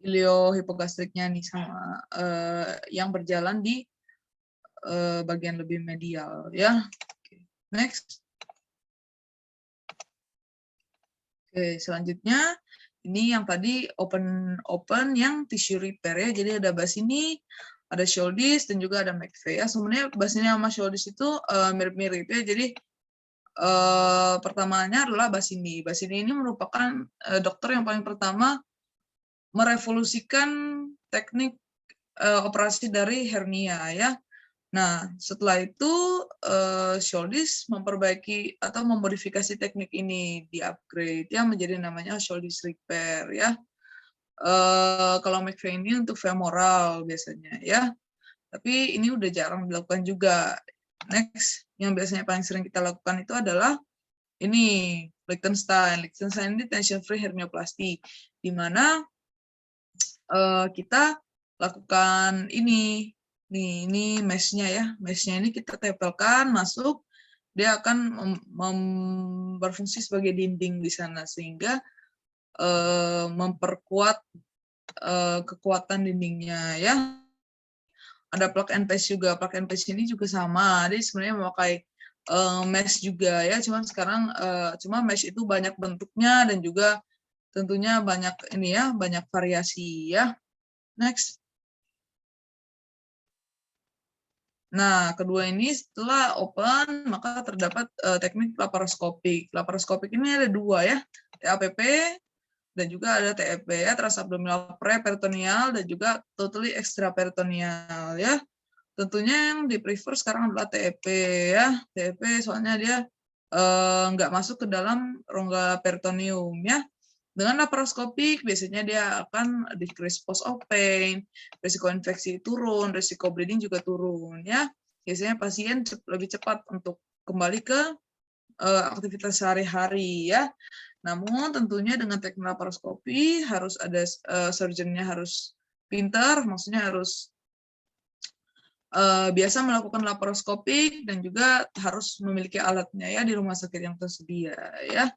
iliohipogastriknya nih sama yang berjalan di bagian lebih medial ya. Next. Oke, selanjutnya ini yang tadi open yang tissue repair ya. Jadi ada Bassini, ada Shouldice dan juga ada McVeigh ya. Sebenarnya Bassini sama Shouldice itu mirip-mirip ya. Jadi pertamanya adalah Bassini. Bassini ini merupakan dokter yang paling pertama merevolusikan teknik operasi dari hernia ya. Nah, setelah itu Shouldice memperbaiki atau memodifikasi teknik ini, di-upgrade ya menjadi namanya Shouldice repair ya. Kalau McVeigh ini untuk femoral biasanya ya. Tapi ini udah jarang dilakukan juga. Next, yang biasanya paling sering kita lakukan itu adalah ini Liechtenstein. Liechtenstein ini tension free hernioplasty, di mana kita lakukan ini mesh-nya ya. Mesh-nya ini kita tempelkan masuk, dia akan berfungsi sebagai dinding di sana sehingga memperkuat kekuatan dindingnya ya. Ada plug and paste juga. Plug and paste ini juga sama. Jadi sebenarnya memakai mesh juga ya. Cuman sekarang cuma mesh itu banyak bentuknya dan juga tentunya banyak ini ya, banyak variasi ya. Next. Nah, kedua ini setelah open, maka terdapat teknik laparoskopik. Laparoskopik ini ada dua ya, TAPP dan juga ada TEP ya, transabdominal preperitoneal dan juga totally extraperitoneal ya. Tentunya yang di-prefer sekarang adalah TEP ya. TEP soalnya dia nggak masuk ke dalam rongga peritoneum ya. Dengan laparoskopik biasanya dia akan decrease post op pain, risiko infeksi turun, risiko bleeding juga turun ya. Biasanya pasien lebih cepat untuk kembali ke aktivitas sehari-hari ya. Namun tentunya dengan teknik laparoskopi harus ada surgeon-nya harus pintar, maksudnya harus biasa melakukan laparoskopik dan juga harus memiliki alatnya ya di rumah sakit yang tersedia ya.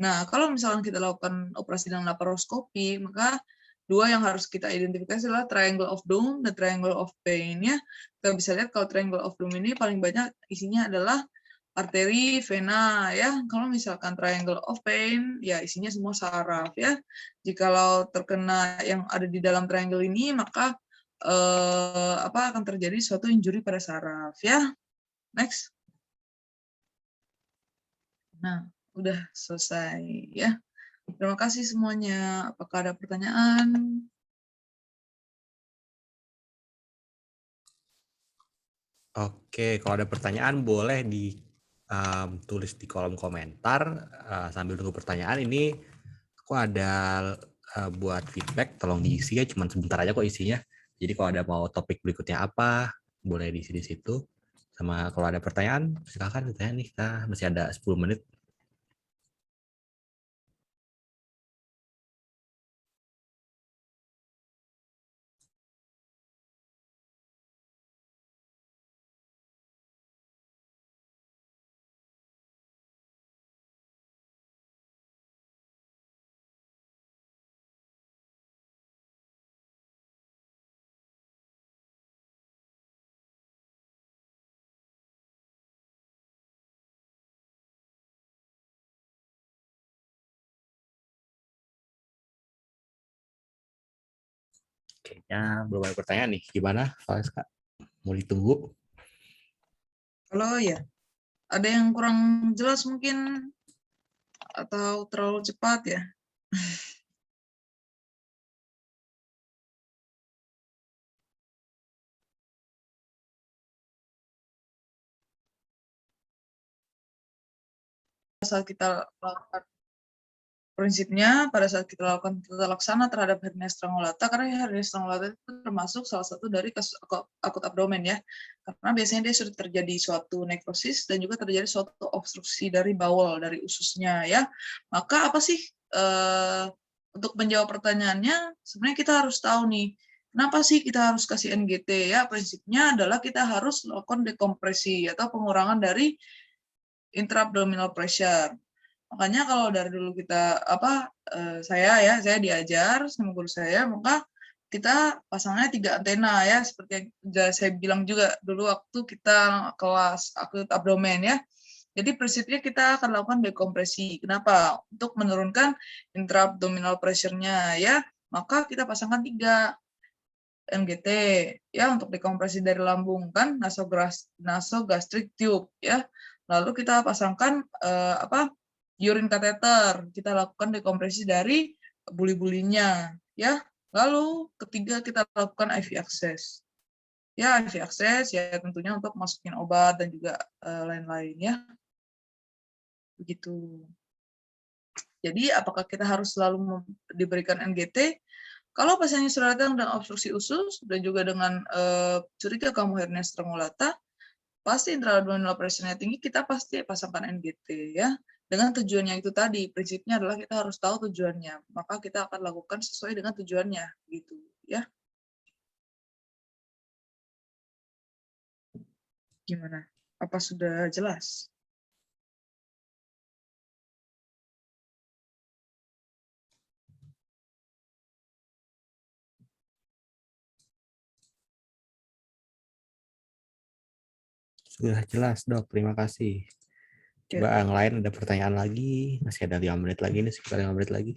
Nah, kalau misalkan kita lakukan operasi dengan laparoskopi, maka dua yang harus kita identifikasi adalah triangle of doom dan triangle of pain ya. Kita bisa lihat kalau triangle of doom ini paling banyak isinya adalah arteri, vena ya. Kalau misalkan triangle of pain ya isinya semua saraf ya. Jikalau terkena yang ada di dalam triangle ini maka akan terjadi suatu injury pada saraf ya. Next. Nah, udah selesai ya. Terima kasih semuanya. Apakah ada pertanyaan? Oke, kalau ada pertanyaan boleh ditulis di kolom komentar sambil tunggu pertanyaan. Ini aku ada buat feedback, tolong diisi ya, cuma sebentar aja kok isinya. Jadi kalau ada mau topik berikutnya apa, boleh diisi di situ. Sama kalau ada pertanyaan, silakan ditanya nih, kita masih ada 10 menit. Kayaknya belum ada pertanyaan nih. Gimana, Valeska? Mau ditunggu? Kalau ya, ada yang kurang jelas mungkin atau terlalu cepat ya. Saat kita lakukan prinsipnya pada saat kita lakukan tata laksana terhadap hernia strangulata, karena hernia strangulata itu termasuk salah satu dari kasus akut abdomen ya, karena biasanya dia sudah terjadi suatu nekrosis dan juga terjadi suatu obstruksi dari bawel, dari ususnya ya. Maka apa sih untuk menjawab pertanyaannya, sebenarnya kita harus tahu nih, kenapa sih kita harus kasih NGT ya? Prinsipnya adalah kita harus melakukan dekompresi atau pengurangan dari intraabdominal pressure. Makanya kalau dari dulu kita saya diajar sama guru saya, maka kita pasangnya 3 antena ya, seperti yang saya bilang juga dulu waktu kita kelas akut abdomen ya. Jadi prinsipnya kita akan lakukan dekompresi. Kenapa? Untuk menurunkan intraabdominal pressure-nya ya. Maka kita pasangkan 3 NGT ya untuk dekompresi dari lambung kan, nasogastric tube ya. Lalu kita pasangkan urine catheter, kita lakukan dekompresi dari buli-bulinya ya. Lalu ketiga kita lakukan IV access. Ya, IV access ya tentunya untuk masukin obat dan juga lain-lain ya. Begitu. Jadi apakah kita harus selalu diberikan NGT? Kalau pasiennya sudah datang dengan obstruksi usus dan juga dengan curiga kamu hernia strangulata, pasti intraabdominal pressure-nya tinggi, kita pasti pasangkan NGT ya. Dengan tujuannya itu tadi, prinsipnya adalah kita harus tahu tujuannya, maka kita akan lakukan sesuai dengan tujuannya gitu ya. Gimana? Apa sudah jelas? Sudah jelas, Dok. Terima kasih. Ya. Coba yang lain ada pertanyaan lagi. Masih ada 5 menit lagi nih, sekitar 5 menit lagi.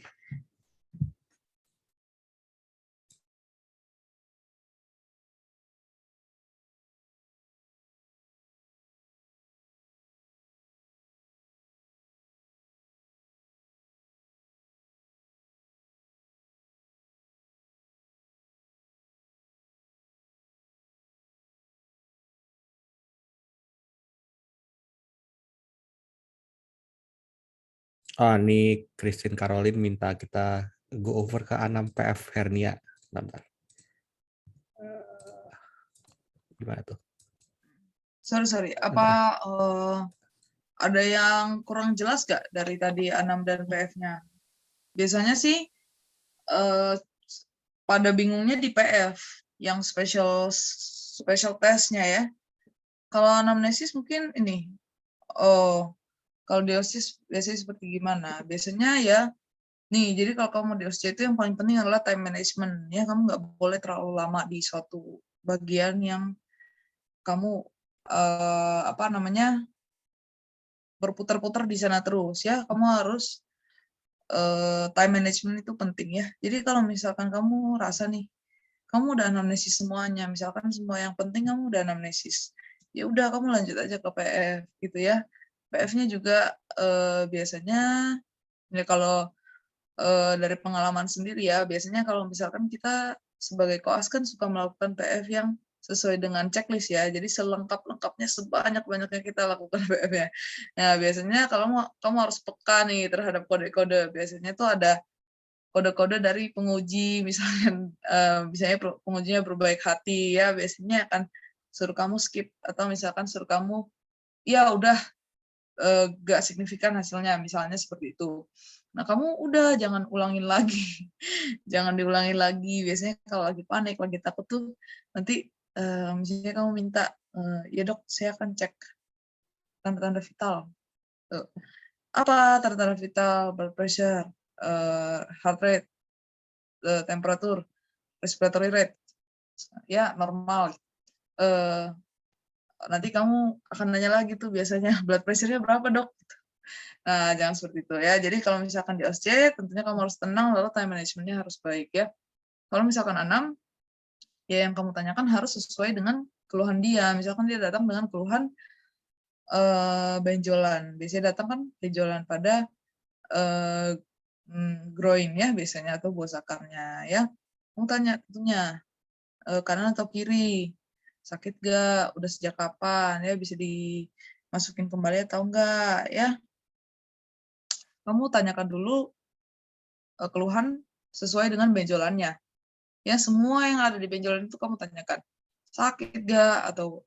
Oh, ini Christine Caroline minta kita go over ke A6PF hernia. Bentar. Gimana tuh? Sorry. Apa ada yang kurang jelas nggak dari tadi A6 dan PF-nya? Biasanya sih pada bingungnya di PF yang special testnya ya. Kalau anamnesis mungkin ini, kalau diagnosis biasanya seperti gimana? Biasanya ya, nih jadi kalau kamu diagnosis itu yang paling penting adalah time management ya, kamu nggak boleh terlalu lama di suatu bagian yang kamu berputar-putar di sana terus ya, kamu harus time management itu penting ya. Jadi kalau misalkan kamu rasa nih, kamu udah anamnesis semuanya, misalkan semua yang penting kamu udah anamnesis, ya udah kamu lanjut aja ke PF gitu ya. PF-nya juga biasanya ya kalau dari pengalaman sendiri ya, biasanya kalau misalkan kita sebagai koas kan suka melakukan PF yang sesuai dengan checklist ya, jadi selengkap-lengkapnya sebanyak-banyaknya kita lakukan PF-nya. Nah biasanya kalau kamu harus peka nih terhadap kode-kode, biasanya tuh ada kode-kode dari penguji, misalnya pengujinya berbaik hati ya, biasanya akan suruh kamu skip atau misalkan suruh kamu ya udah gak signifikan hasilnya, misalnya seperti itu. Nah kamu udah jangan ulangin lagi, jangan diulangin lagi. Biasanya kalau lagi panik, lagi takut tuh nanti misalnya kamu minta, ya dok saya akan cek tanda-tanda vital. Tuh. Apa tanda-tanda vital? Blood pressure, heart rate, temperatur, respiratory rate, ya normal. Nanti kamu akan nanya lagi tuh biasanya blood pressure-nya berapa dok? Nah jangan seperti itu ya. Jadi kalau misalkan di OSC tentunya kamu harus tenang, lalu time management-nya harus baik ya. Kalau misalkan 6, ya yang kamu tanyakan harus sesuai dengan keluhan dia. Misalkan dia datang dengan keluhan benjolan. Biasanya datang kan benjolan pada groin ya biasanya atau buah sakarnya ya. Kamu tanya tentunya kanan atau kiri, sakit gak, udah sejak kapan ya, bisa dimasukin kembali atau enggak ya. Kamu tanyakan dulu keluhan sesuai dengan benjolannya. Ya, semua yang ada di benjolan itu kamu tanyakan. Sakit gak atau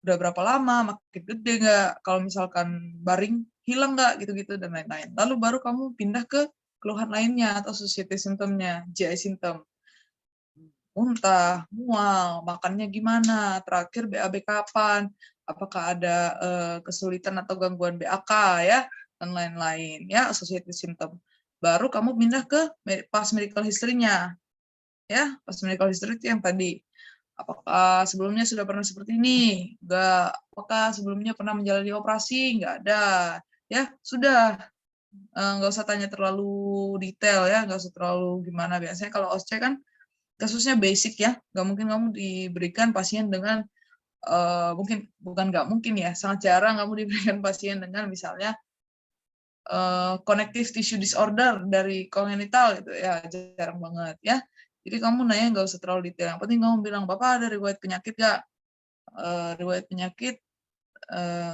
udah berapa lama, makin gede nggak, kalau misalkan baring hilang nggak, gitu-gitu dan lain-lain. Lalu baru kamu pindah ke keluhan lainnya atau associated symptom-nya, GI symptom. Muntah, mual, makannya gimana, terakhir BAB kapan, apakah ada kesulitan atau gangguan BAK ya, dan lain-lain ya, associated symptom. Baru kamu pindah ke past medical history-nya. Ya, past medical history itu yang tadi. Apakah sebelumnya sudah pernah seperti ini? Enggak. Apakah sebelumnya pernah menjalani operasi? Enggak ada. Ya, sudah. Enggak usah tanya terlalu detail ya, enggak usah terlalu gimana. Biasanya kalau OSCE kan kasusnya basic ya. Enggak mungkin kamu diberikan pasien dengan mungkin bukan enggak mungkin ya, sangat jarang kamu diberikan pasien dengan misalnya connective tissue disorder dari kongenital gitu ya, jarang banget ya. Jadi kamu nanya nggak usah terlalu detail. Yang penting kamu bilang, Bapak ada riwayat penyakit nggak? Riwayat penyakit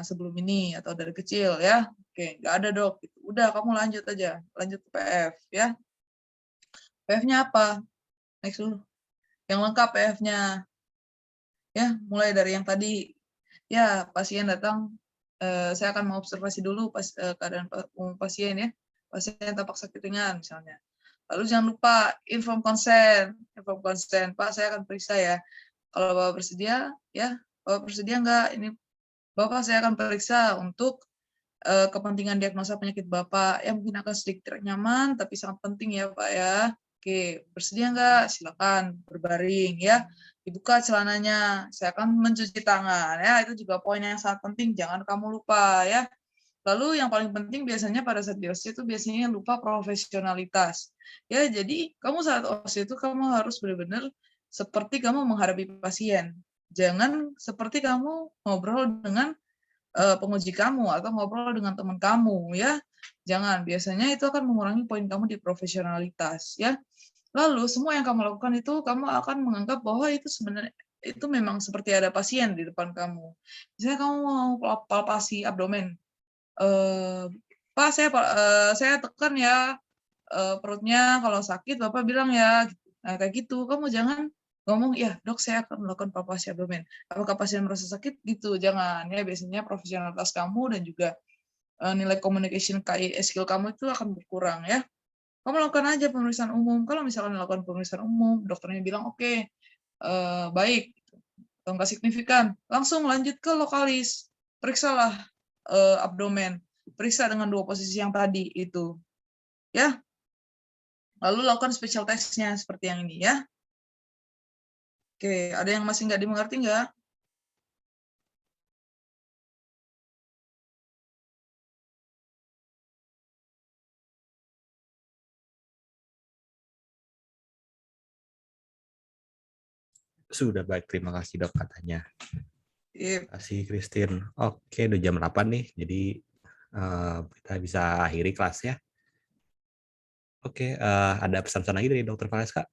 sebelum ini atau dari kecil ya? Oke, nggak ada dok. Udah kamu lanjut aja, lanjut ke PF ya. PF-nya apa? Next dulu. Yang lengkap PF-nya. Ya, mulai dari yang tadi. Ya, pasien datang, saya akan mengobservasi dulu keadaan pasien ya. Pasien tampak sakit ringan misalnya. Lalu jangan lupa inform consent. Inform consent, Pak, saya akan periksa ya. Kalau Bapak bersedia, ya, Bapak bersedia enggak? Ini Bapak saya akan periksa untuk kepentingan diagnosa penyakit Bapak. Ya mungkin akan sedikit nyaman, tapi sangat penting ya Pak ya. Oke, bersedia enggak? Silakan berbaring ya. Dibuka celananya. Saya akan mencuci tangan ya. Itu juga poin yang sangat penting. Jangan kamu lupa ya. Lalu yang paling penting biasanya pada saat di OSCE itu biasanya lupa profesionalitas. Ya, jadi kamu saat OSCE itu kamu harus benar-benar seperti kamu menghadapi pasien. Jangan seperti kamu ngobrol dengan penguji kamu atau ngobrol dengan teman kamu ya. Jangan, biasanya itu akan mengurangi poin kamu di profesionalitas ya. Lalu semua yang kamu lakukan itu kamu akan menganggap bahwa itu sebenarnya itu memang seperti ada pasien di depan kamu. Misalnya kamu mau palpasi abdomen, Pak saya tekan ya perutnya, kalau sakit Bapak bilang ya. Nah kayak gitu, kamu jangan ngomong ya dok saya akan melakukan palpasi abdomen. Apakah pasien merasa sakit? Gitu, jangan ya. Biasanya profesionalitas kamu dan juga nilai communication skill kamu itu akan berkurang ya. Kamu lakukan aja pemeriksaan umum. Kalau misalkan melakukan pemeriksaan umum, dokternya bilang oke, baik, atau enggak signifikan, langsung lanjut ke lokalis. Periksalah abdomen, periksa dengan 2 posisi yang tadi itu. Ya, lalu lakukan special test-nya seperti yang ini ya. Oke, ada yang masih nggak dimengerti nggak? Sudah baik, terima kasih dok katanya. Yep. Terima kasih Christine. Oke, udah jam 8 nih, jadi kita bisa akhiri kelasnya. Oke, ada pesan-pesan lagi dari Dr. Valeska?